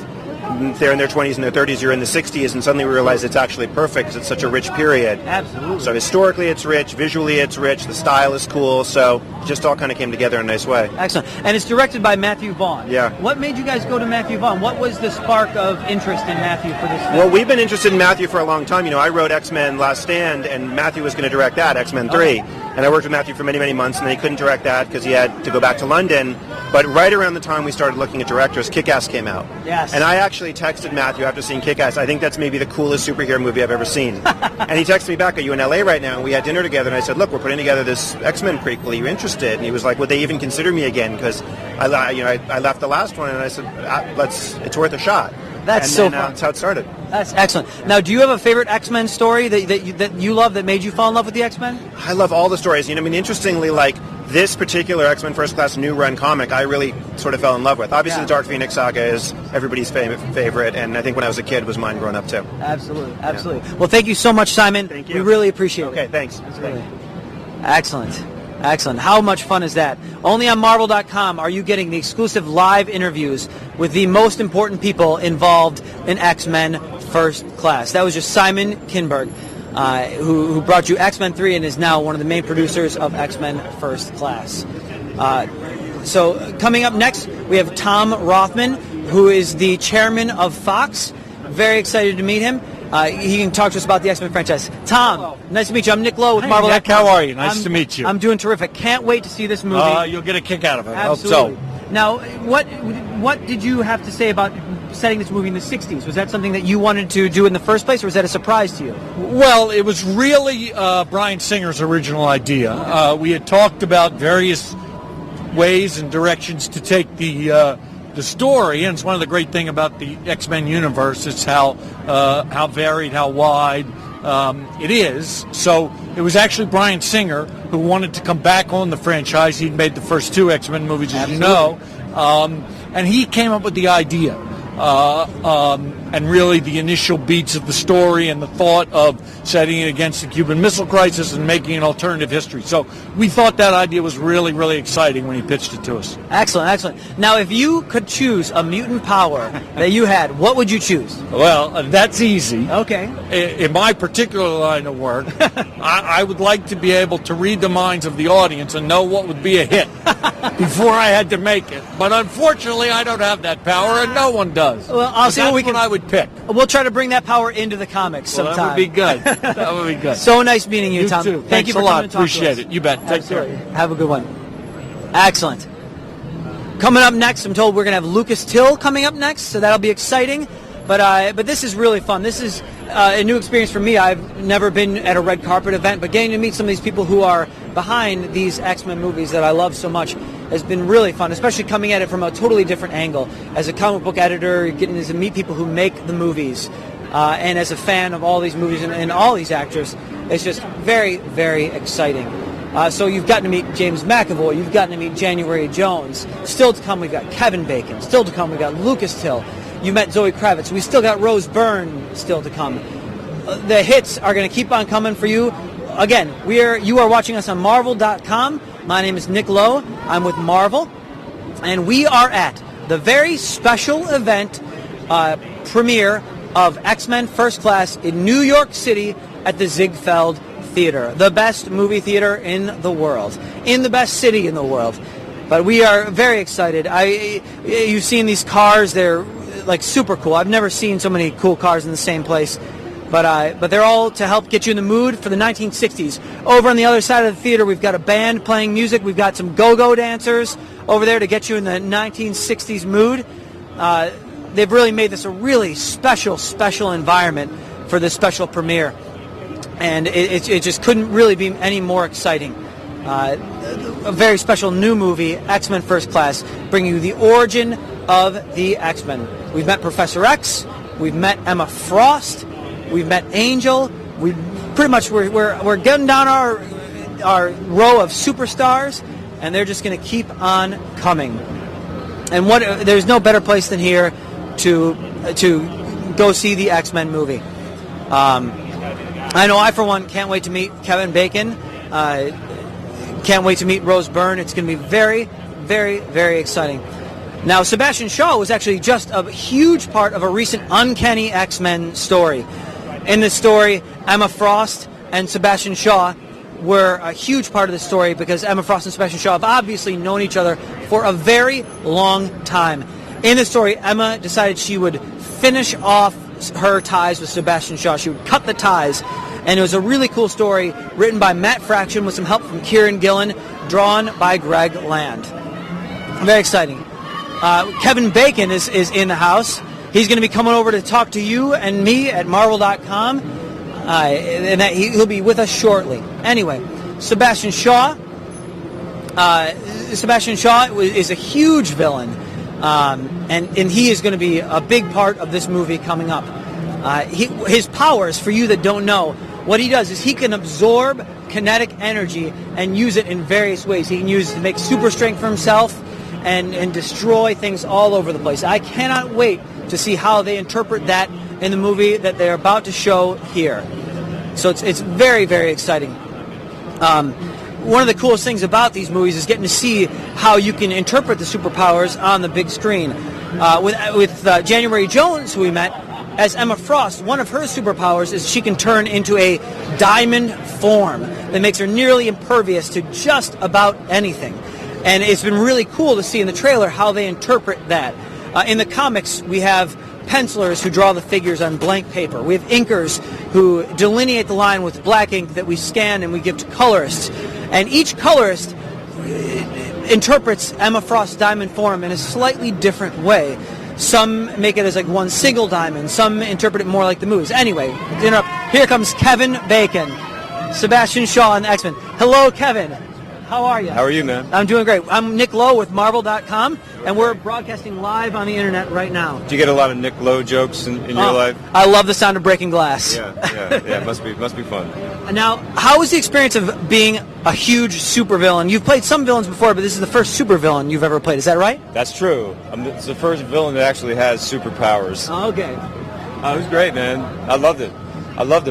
They're in their 20s and their 30s, you're in the 60s, and suddenly we realize it's actually perfect because it's such a rich period. Absolutely. So historically it's rich, visually it's rich, the style is cool, so it just all kind of came together in a nice way. Excellent. And it's directed by Matthew Vaughn. Yeah. What made you guys go to Matthew Vaughn? What was the spark of interest in Matthew for this film? Well, we've been interested in Matthew for a long time. You know, I wrote X-Men Last Stand, and Matthew was going to direct that, X-Men 3. Okay. And I worked with Matthew for many, many months, and then he couldn't direct that because he had to go back to London. But right around the time we started looking at directors, Kick-Ass came out. Yes. And I actually texted Matthew after seeing Kick-Ass, I think that's maybe the coolest superhero movie I've ever seen. And he texted me back, are you in LA right now? And we had dinner together, and I said, look, we're putting together this X-Men prequel. Are you interested? And he was like, would they even consider me again? Because I left the last one, and I said, it's worth a shot. That's so fun. That's how it started. That's excellent. Now, do you have a favorite X-Men story that you love that made you fall in love with the X-Men? I love all the stories. You know, I mean, interestingly, like this particular X-Men First Class new run comic, I really sort of fell in love with. Obviously, The Dark Phoenix saga is everybody's favorite, and I think when I was a kid, it was mine growing up too. Absolutely, absolutely. Yeah. Well, thank you so much, Simon. Thank you. We really appreciate it. Okay, thanks. Absolutely. Excellent. Excellent. How much fun is that? Only on Marvel.com are you getting the exclusive live interviews with the most important people involved in X-Men First Class. That was just Simon Kinberg, who brought you X-Men 3 and is now one of the main producers of X-Men First Class. So coming up next, we have Tom Rothman, who is the chairman of Fox. Very excited to meet him. He can talk to us about the X-Men franchise. Tom, hello. Nice to meet you. I'm Nick Lowe with Marvel. Nick, how are you? Nice to meet you. I'm doing terrific. Can't wait to see this movie. You'll get a kick out of it. Absolutely. I hope so. Now, what did you have to say about setting this movie in the 60s? Was that something that you wanted to do in the first place, or was that a surprise to you? Well, it was really Bryan Singer's original idea. We had talked about various ways and directions to take the story, and it's one of the great things about the X-Men universe. It's how varied, how wide it is. So it was actually Bryan Singer who wanted to come back on the franchise. He'd made the first 2 X-Men movies, as you know, and he came up with the idea. And really the initial beats of the story and the thought of setting it against the Cuban Missile Crisis and making an alternative history. So we thought that idea was really, really exciting when he pitched it to us. Excellent, excellent. Now, if you could choose a mutant power that you had, what would you choose? Well, that's easy. Okay. In my particular line of work, I would like to be able to read the minds of the audience and know what would be a hit before I had to make it. But unfortunately, I don't have that power, and no one does. Well, I'll see what we can. I would pick. We'll try to bring that power into the comics sometime. That would be good. That would be good. So nice meeting you, Tom. Too. Thank you for a lot. coming to talk Appreciate to us. it. You bet. Take care. Have a good one. Excellent. Coming up next, I'm told we're going to have Lucas Till coming up next, so that'll be exciting. But this is really fun. This is a new experience for me. I've never been at a red carpet event, but getting to meet some of these people who are behind these X-Men movies that I love so much has been really fun, especially coming at it from a totally different angle. As a comic book editor, getting to meet people who make the movies, and as a fan of all these movies and all these actors, it's just very, very exciting. So you've gotten to meet James McAvoy, you've gotten to meet January Jones. Still to come, we've got Kevin Bacon. Still to come, we've got Lucas Till. You met Zoe Kravitz. We still got Rose Byrne still to come. The hits are going to keep on coming for you. Again, you are watching us on Marvel.com. My name is Nick Lowe. I'm with Marvel. And we are at the very special event premiere of X-Men First Class in New York City at the Ziegfeld Theater, the best movie theater in the world, in the best city in the world. But we are very excited. You've seen these cars. They're like super cool. I've never seen so many cool cars in the same place. But they're all to help get you in the mood for the 1960s. Over on the other side of the theater, we've got a band playing music. We've got some go-go dancers over there to get you in the 1960s mood. They've really made this a really special environment for this special premiere. And it just couldn't really be any more exciting. A very special new movie, X-Men First Class, bringing you the origin of the X-Men. We've met Professor X. We've met Emma Frost. We've met Angel. We're getting down our row of superstars, and they're just going to keep on coming. And there's no better place than here to go see the X-Men movie. I know I, for one, can't wait to meet Kevin Bacon. Can't wait to meet Rose Byrne. It's going to be very, very, very exciting. Now, Sebastian Shaw was actually just a huge part of a recent Uncanny X-Men story. In this story, Emma Frost and Sebastian Shaw were a huge part of the story because Emma Frost and Sebastian Shaw have obviously known each other for a very long time. In the story, Emma decided she would finish off her ties with Sebastian Shaw. She would cut the ties. And it was a really cool story written by Matt Fraction with some help from Kieran Gillen, drawn by Greg Land. Very exciting. Kevin Bacon is in the house. He's going to be coming over to talk to you and me at Marvel.com, and he'll be with us shortly. Anyway, Sebastian Shaw. Sebastian Shaw is a huge villain, and he is going to be a big part of this movie coming up. His powers, for you that don't know, what he does is he can absorb kinetic energy and use it in various ways. He can use it to make super strength for himself and destroy things all over the place. I cannot wait to see how they interpret that in the movie that they're about to show here. So it's very, very exciting. one of the coolest things about these movies is getting to see how you can interpret the superpowers on the big screen. With January Jones, who we met, as Emma Frost, one of her superpowers is she can turn into a diamond form that makes her nearly impervious to just about anything. And it's been really cool to see in the trailer how they interpret that. In the comics, we have pencilers who draw the figures on blank paper. We have inkers who delineate the line with black ink that we scan and we give to colorists. And each colorist interprets Emma Frost's diamond form in a slightly different way. Some make it as like one single diamond. Some interpret it more like the movies. Anyway, here comes Kevin Bacon, Sebastian Shaw and X-Men. Hello, Kevin. How are you? How are you, man? I'm doing great. I'm Nick Lowe with Marvel.com, and we're broadcasting live on the internet right now. Do you get a lot of Nick Lowe jokes in your life? I love the sound of breaking glass. Yeah. Must be fun. Now, how was the experience of being a huge supervillain? You've played some villains before, but this is the first supervillain you've ever played. Is that right? That's true. It's the first villain that actually has superpowers. Oh, okay. It was great, man. I loved it. But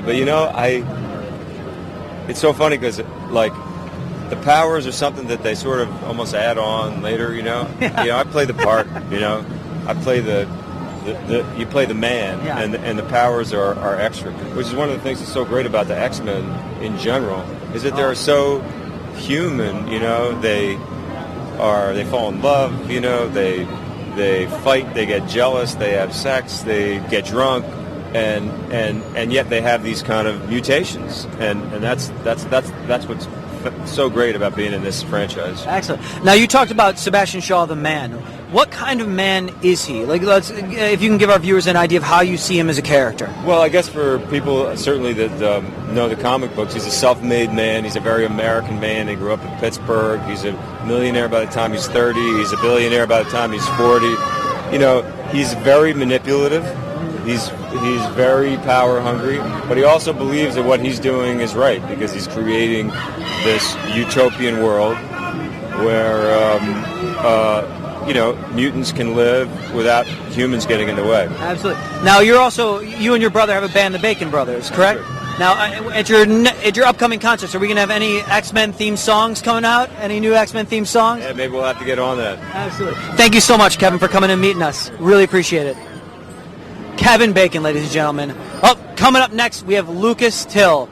it's so funny because the powers are something that they sort of almost add on later, I play the part, I play you play the man, and the powers are extra, which is one of the things that's so great about the X-Men in general, is that they're so human, they fall in love, they fight, they get jealous, they have sex, they get drunk, and yet they have these kind of mutations, and that's what's so great about being in this franchise. Excellent. Now, you talked about Sebastian Shaw, the man. What kind of man is he? If you can give our viewers an idea of how you see him as a character. Well, I guess for people certainly that know the comic books, he's a self-made man. He's a very American man. He grew up in Pittsburgh. He's a millionaire by the time he's 30. He's a billionaire by the time he's 40. He's very manipulative. He's very power hungry, but he also believes that what he's doing is right because he's creating this utopian world where mutants can live without humans getting in the way. Absolutely. Now, you and your brother have a band, the Bacon Brothers, correct? Sure. Now, at your upcoming concerts, are we going to have any X-Men themed songs coming out? Any new X-Men themed songs? Yeah, maybe we'll have to get on that. Absolutely. Thank you so much, Kevin, for coming and meeting us. Really appreciate it. Kevin Bacon, ladies and gentlemen. Coming up next, we have Lucas Till,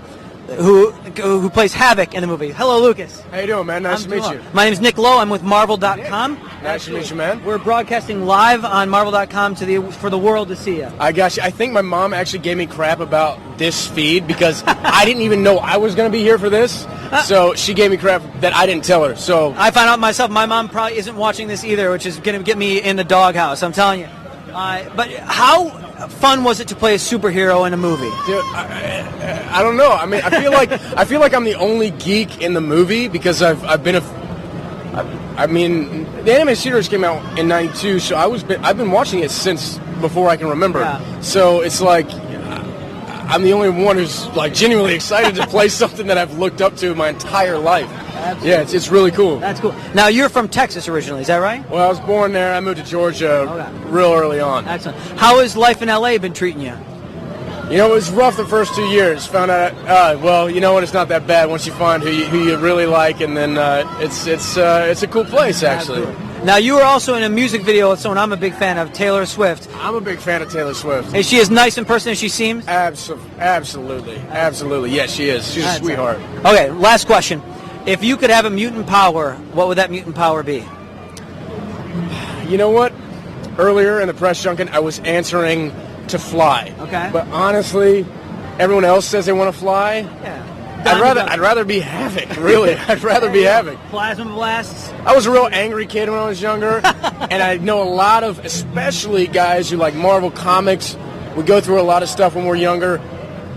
who plays Havoc in the movie. Hello, Lucas. How you doing, man? Nice to meet you. My name is Nick Lowe. I'm with Marvel.com. Nice to meet you, man. We're broadcasting live on Marvel.com for the world to see you. I got you. I think my mom actually gave me crap about this feed because I didn't even know I was going to be here for this. So she gave me crap that I didn't tell her. So I found out myself. My mom probably isn't watching this either, which is going to get me in the doghouse. I'm telling you. But how fun was it to play a superhero in a movie? Dude, I don't know. I mean, I feel like I'm the only geek in the movie because I've been the animated series came out in '92, so I've been watching it since before I can remember. Yeah. So it's like I'm the only one who's genuinely excited to play something that I've looked up to my entire life. Absolutely. Yeah, it's really cool. That's cool. Now, you're from Texas originally, is that right? Well, I was born there. I moved to Georgia real early on. Excellent. How has life in L.A. been treating you? It was rough the first 2 years. Found out, it's not that bad once you find who you really like, and then it's a cool place, actually. Absolutely. Now, you were also in a music video with someone I'm a big fan of, Taylor Swift. I'm a big fan of Taylor Swift. Is she as nice in person as she seems? Absolutely. Yes, she is. She's a sweetheart. Okay, last question. If you could have a mutant power, what would that mutant power be? You know what? Earlier in the press junket, I was answering to fly. Okay. But honestly, everyone else says they want to fly. Yeah. I'd rather be Havoc, really. I'd rather be Havoc. Plasma blasts. I was a real angry kid when I was younger, and I know a lot of, especially guys who like Marvel Comics, we go through a lot of stuff when we're younger.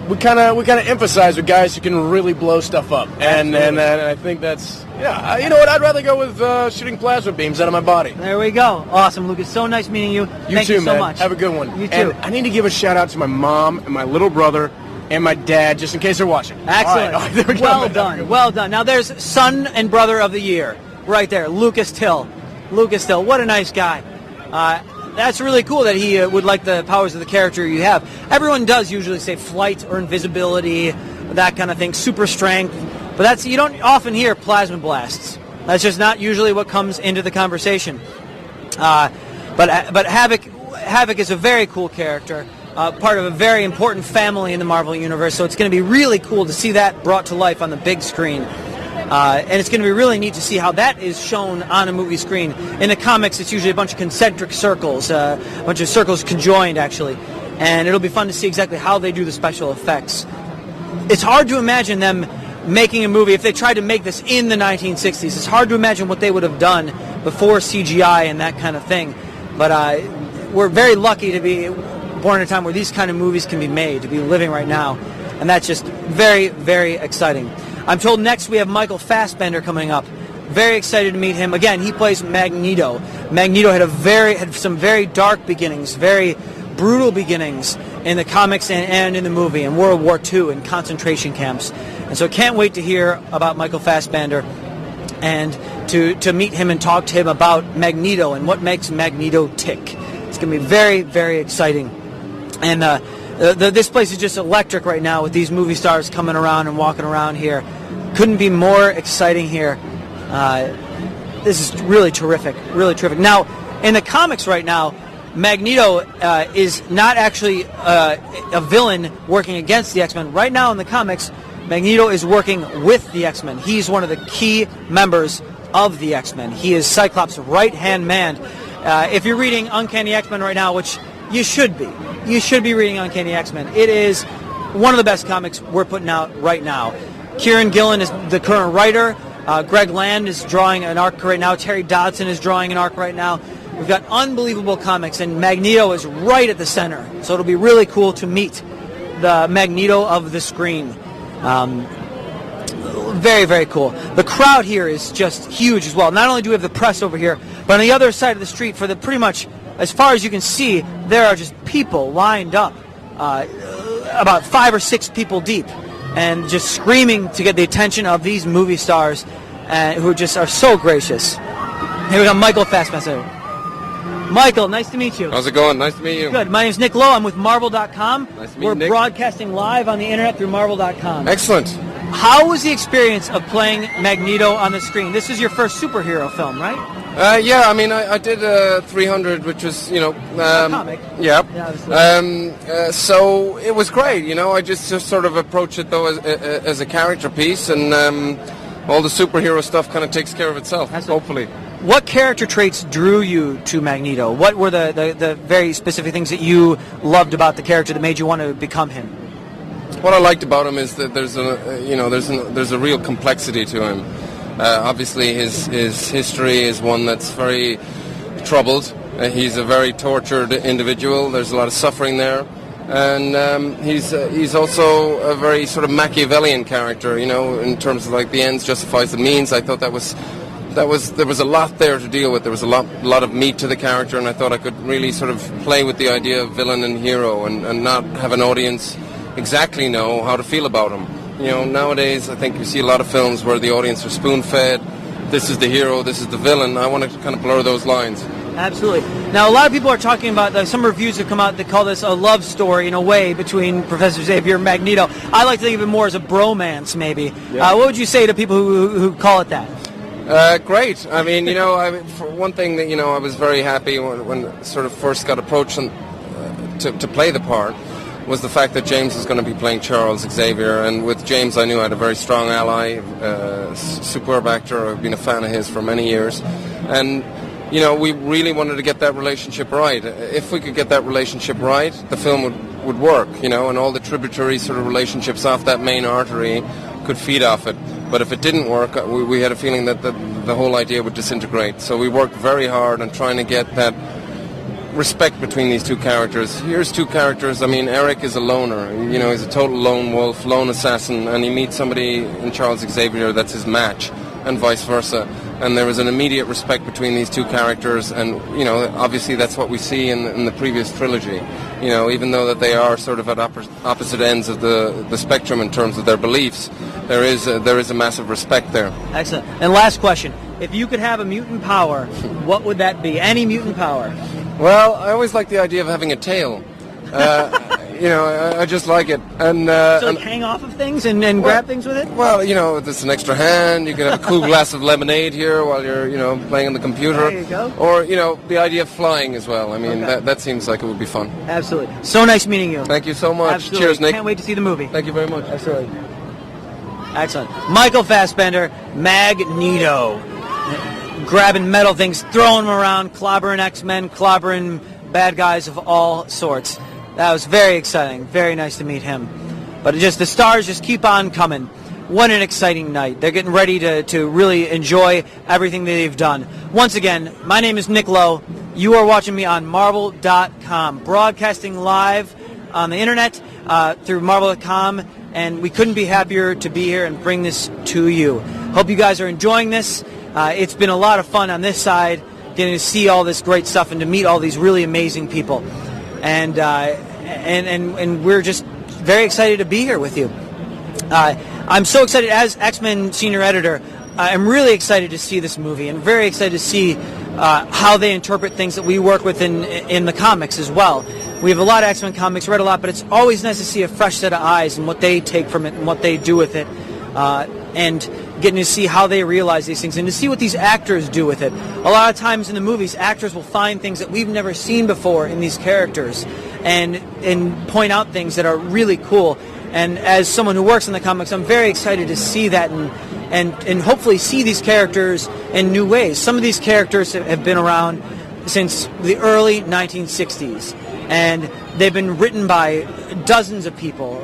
We kind of emphasize with guys who can really blow stuff up, and I think that's you know what? I'd rather go with shooting plasma beams out of my body. There we go. Awesome, Lucas. So nice meeting you. Thank you so man. much. Have a good one. You too. And I need to give a shout out to my mom and my little brother and my dad, just in case they're watching. Excellent. All right. There we go. Well done. Well done. Now there's son and brother of the year right there, Lucas Till. Lucas Till. What a nice guy. That's really cool that he would like the powers of the character you have. Everyone does usually say flight or invisibility, that kind of thing, super strength. But you don't often hear plasma blasts. That's just not usually what comes into the conversation. But Havoc is a very cool character, part of a very important family in the Marvel Universe, so it's going to be really cool to see that brought to life on the big screen. And it's going to be really neat to see how that is shown on a movie screen. In the comics, it's usually a bunch of concentric circles, a bunch of circles conjoined, actually. And it'll be fun to see exactly how they do the special effects. It's hard to imagine them making a movie, if they tried to make this in the 1960s, it's hard to imagine what they would have done before CGI and that kind of thing. But we're very lucky to be born in a time where these kind of movies can be made, to be living right now. And that's just very, very exciting. I'm told next we have Michael Fassbender coming up. Very excited to meet him. Again, he plays Magneto. Magneto had some very dark beginnings, very brutal beginnings in the comics and in the movie, in World War II, in concentration camps. And so can't wait to hear about Michael Fassbender and to meet him and talk to him about Magneto and what makes Magneto tick. It's going to be very, very exciting. And this place is just electric right now with these movie stars coming around and walking around here. Couldn't be more exciting here. This is really terrific, really terrific. Now, in the comics right now, Magneto is not actually a villain working against the X-Men. Right now in the comics, Magneto is working with the X-Men. He's one of the key members of the X-Men. He is Cyclops' right-hand man. If you're reading Uncanny X-Men right now, which you should be reading Uncanny X-Men. It is one of the best comics we're putting out right now. Kieran Gillen is the current writer. Greg Land is drawing an arc right now. Terry Dodson is drawing an arc right now. We've got unbelievable comics, and Magneto is right at the center. So it'll be really cool to meet the Magneto of the screen. Very, very cool. The crowd here is just huge as well. Not only do we have the press over here, but on the other side of the street, for the pretty much, as far as you can see, there are just people lined up, about 5 or 6 people deep, and just screaming to get the attention of these movie stars who just are so gracious. Here we go, Michael Fassbender. Michael, nice to meet you. How's it going? Nice to meet you. Good. My name's Nick Lowe. I'm with Marvel.com. Nice to meet We're you, Nick. broadcasting live on the internet through Marvel.com. Excellent. How was the experience of playing Magneto on the screen? This is your first superhero film, right? Yeah, I mean, I did 300, which was, a comic. Yeah. Yeah, so it was great, I just sort of approached it, though, as a character piece, and all the superhero stuff kind of takes care of itself, hopefully. What character traits drew you to Magneto? What were the very specific things that you loved about the character that made you want to become him? What I liked about him is that there's a real complexity to him. Obviously, his history is one that's very troubled. He's a very tortured individual. There's a lot of suffering there, and he's also a very sort of Machiavellian character. In terms of like the ends justifies the means. I thought there was a lot there to deal with. There was a lot of meat to the character, and I thought I could really sort of play with the idea of villain and hero, and not have an audience exactly know how to feel about him. Nowadays I think you see a lot of films where the audience are spoon-fed. This is the hero, this is the villain. I want to kind of blur those lines. Absolutely. Now, a lot of people are talking about, some reviews have come out that call this a love story in a way between Professor Xavier and Magneto. I like to think of it more as a bromance, maybe. Yeah. What would you say to people who call it that? Great. I mean, for one thing that, I was very happy when sort of first got approached to play the part, was the fact that James was going to be playing Charles Xavier, and with James I knew I had a very strong ally, superb actor. I've been a fan of his for many years, and we really wanted to get that relationship right. If we could get that relationship right, the film would work, and all the tributary sort of relationships off that main artery could feed off it. But if it didn't work, we had a feeling that the whole idea would disintegrate. So we worked very hard on trying to get that respect between these two characters. Here's two characters. I mean, Eric is a loner. He's a total lone wolf, lone assassin, and he meets somebody in Charles Xavier that's his match, and vice versa. And there was an immediate respect between these two characters, and obviously that's what we see in the previous trilogy. Even though that they are sort of at opposite ends of the spectrum in terms of their beliefs, there is a massive respect there. Excellent. And last question: if you could have a mutant power, what would that be? Any mutant power? Well, I always like the idea of having a tail. I just like it. And So like hang off of things and grab things with it? well, there's an extra hand. You can have a cool glass of lemonade here while you're, playing on the computer. There you go. Or, the idea of flying as well. I mean, Okay. that seems like it would be fun. Absolutely. So nice meeting you. Thank you so much. Absolutely. Cheers, Nick. Can't wait to see the movie. Thank you very much. Absolutely. Excellent. Michael Fassbender, Magneto. Grabbing metal things, throwing them around, clobbering X-Men, clobbering bad guys of all sorts. That was very exciting. Very nice to meet him. But the stars just keep on coming. What an exciting night. They're getting ready to really enjoy everything that they've done. Once again, my name is Nick Lowe. You are watching me on Marvel.com, broadcasting live on the internet through Marvel.com, and we couldn't be happier to be here and bring this to you. Hope you guys are enjoying this. It's been a lot of fun on this side, getting to see all this great stuff and to meet all these really amazing people. And we're just very excited to be here with you. I'm so excited as X-Men senior editor. I'm really excited to see this movie and very excited to see how they interpret things that we work with in the comics as well. We have a lot of X-Men comics, read a lot, but it's always nice to see a fresh set of eyes and what they take from it and what they do with it. And getting to see how they realize these things and to see what these actors do with it. A lot of times in the movies, actors will find things that we've never seen before in these characters and point out things that are really cool. And as someone who works in the comics, I'm very excited to see that and hopefully see these characters in new ways. Some of these characters have been around since the early 1960s, and they've been written by dozens of people.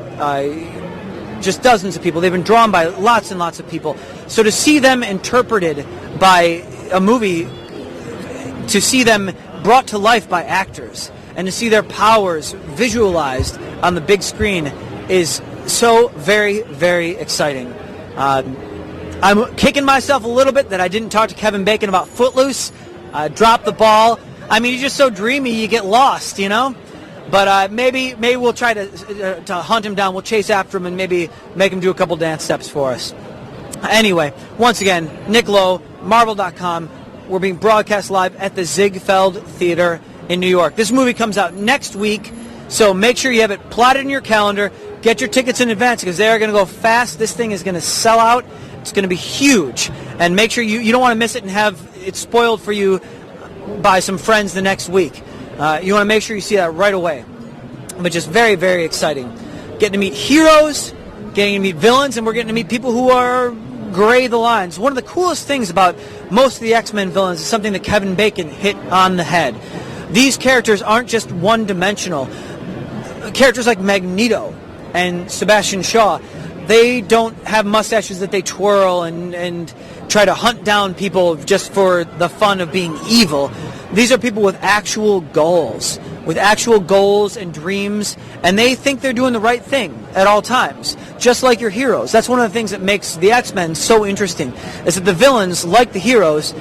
Just dozens of people. They've been drawn by lots and lots of people. So to see them interpreted by a movie, to see them brought to life by actors, and to see their powers visualized on the big screen is so very, very exciting. I'm kicking myself a little bit that I didn't talk to Kevin Bacon about Footloose. Dropped the ball. I mean, he's just so dreamy, you get lost, But maybe we'll try to hunt him down. We'll chase after him and maybe make him do a couple dance steps for us. Anyway, once again, Nick Lowe, Marvel.com. We're being broadcast live at the Ziegfeld Theater in New York. This movie comes out next week, so make sure you have it plotted in your calendar. Get your tickets in advance because they are going to go fast. This thing is going to sell out. It's going to be huge. And make sure you don't want to miss it and have it spoiled for you by some friends the next week. You want to make sure you see that right away. But just very, very exciting. Getting to meet heroes, getting to meet villains, and we're getting to meet people who are gray the lines. One of the coolest things about most of the X-Men villains is something that Kevin Bacon hit on the head. These characters aren't just one-dimensional. Characters like Magneto and Sebastian Shaw, they don't have mustaches that they twirl and try to hunt down people just for the fun of being evil. These are people with actual goals and dreams, and they think they're doing the right thing at all times, just like your heroes. That's one of the things that makes the X-Men so interesting, is that the villains, like the heroes,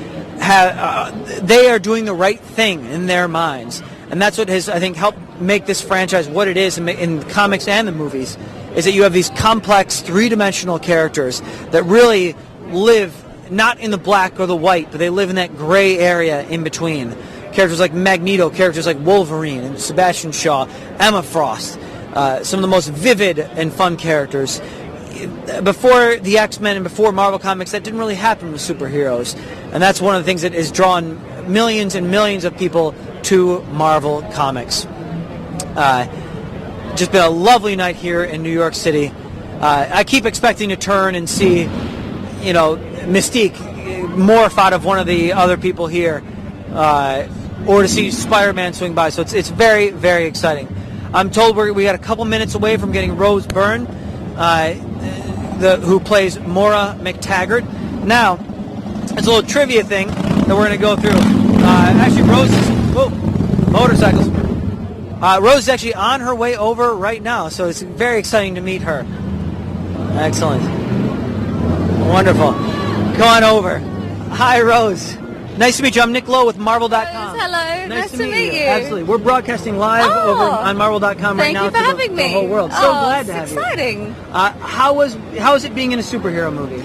they are doing the right thing in their minds. And that's what has, I think, helped make this franchise what it is in the comics and the movies, is that you have these complex, three-dimensional characters that really live not in the black or the white, but they live in that gray area in between. Characters like Magneto, characters like Wolverine and Sebastian Shaw, Emma Frost, some of the most vivid and fun characters. Before the X-Men and before Marvel Comics, that didn't really happen with superheroes. And that's one of the things that has drawn millions and millions of people to Marvel Comics. Just been a lovely night here in New York City. I keep expecting to turn and see, Mystique morph out of one of the other people here, or to see Spider-Man swing by. So it's very, very exciting. I'm told we got a couple minutes away from getting Rose Byrne, who plays Maura McTaggart. Now, it's a little trivia thing that we're going to go through. Actually, Rose is... motorcycles. Rose is actually on her way over right now, so it's very exciting to meet her. Excellent. Wonderful. Come on over. Hi, Rose. Nice to meet you. I'm Nick Lowe with Marvel.com. Hello. Nice to meet you. Absolutely. We're broadcasting live over on Marvel.com right now to the whole world. So glad to have exciting. you. How is it being in a superhero movie?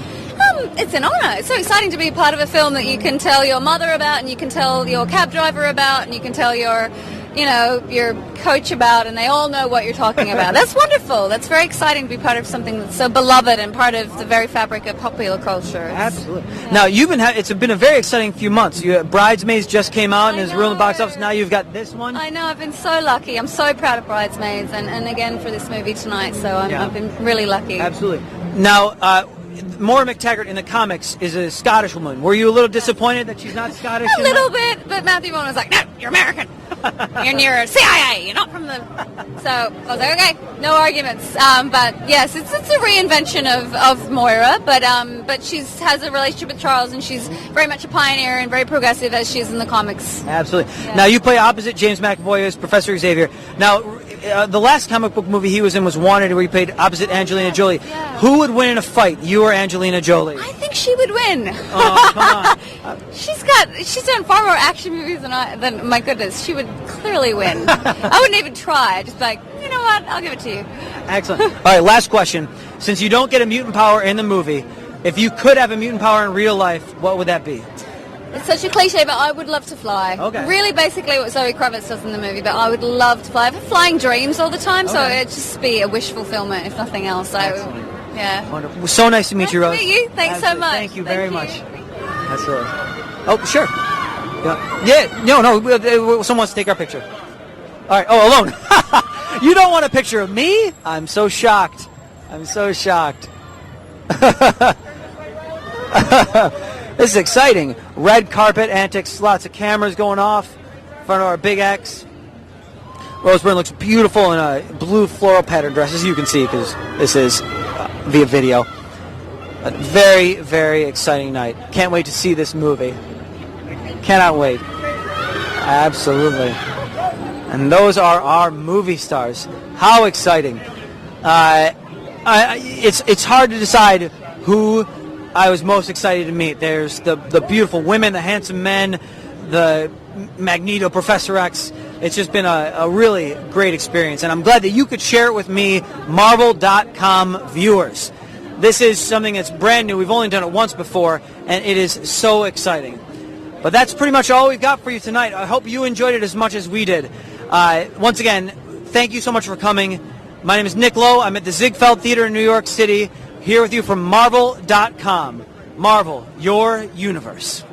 It's an honour. It's so exciting to be part of a film that you can tell your mother about, and you can tell your cab driver about, and you can tell your your coach about, and they all know what you're talking about. That's wonderful. That's very exciting to be part of something that's so beloved and part of the very fabric of popular culture. Absolutely. Yeah. Now, it's been a very exciting few months. Bridesmaids just came out and is ruling the box office. Now you've got this one. I know. I've been so lucky. I'm so proud of Bridesmaids, and again for this movie tonight. So I've been really lucky. Absolutely. Now, Maura McTaggart in the comics is a Scottish woman. Were you a little disappointed that she's not Scottish? A little bit, but Matthew Vaughn was like, "No, you're American. You're near CIA. You're not from the." So I was like, "Okay, no arguments." But yes, it's a reinvention of Moira, but she has a relationship with Charles, and she's very much a pioneer and very progressive as she is in the comics. Absolutely. Yeah. Now you play opposite James McAvoy as Professor Xavier. Now, the last comic book movie he was in was Wanted, where he played opposite Angelina Jolie. Yeah. Who would win in a fight, you or Angelina Jolie? I think she would win. Oh, come on. She's done far more action movies than my goodness. She would clearly win. I wouldn't even try. I'd just be like, you know what? I'll give it to you. Excellent. All right, last question. Since you don't get a mutant power in the movie, if you could have a mutant power in real life, what would that be? It's such a cliche, but I would love to fly. Okay. Really basically what Zoe Kravitz does in the movie, but I would love to fly. I have flying dreams all the time, so it'd just be a wish fulfillment, if nothing else. So, yeah. Wonderful. So nice to meet you, Rose. Nice to meet you. Thanks so much. Thank you very much. Absolutely. Oh, sure. Yeah. No. Someone wants to take our picture. All right. Oh, alone. You don't want a picture of me? I'm so shocked. This is exciting. Red carpet antics, lots of cameras going off in front of our big X. Rose Byrne looks beautiful in a blue floral pattern dress, as you can see, because this is via video. A very, very exciting night. Can't wait to see this movie. Cannot wait. Absolutely. And those are our movie stars. How exciting. It's hard to decide who I was most excited to meet. There's the beautiful women, the handsome men, the Magneto, Professor X. It's just been a really great experience, and I'm glad that you could share it with me, Marvel.com viewers. This is something that's brand new. We've only done it once before, and it is so exciting. But that's pretty much all we've got for you tonight. I hope you enjoyed it as much as we did. Once again, thank you so much for coming. My name is Nick Lowe. I'm at the Ziegfeld Theater in New York City, here with you from Marvel.com. Marvel, your universe.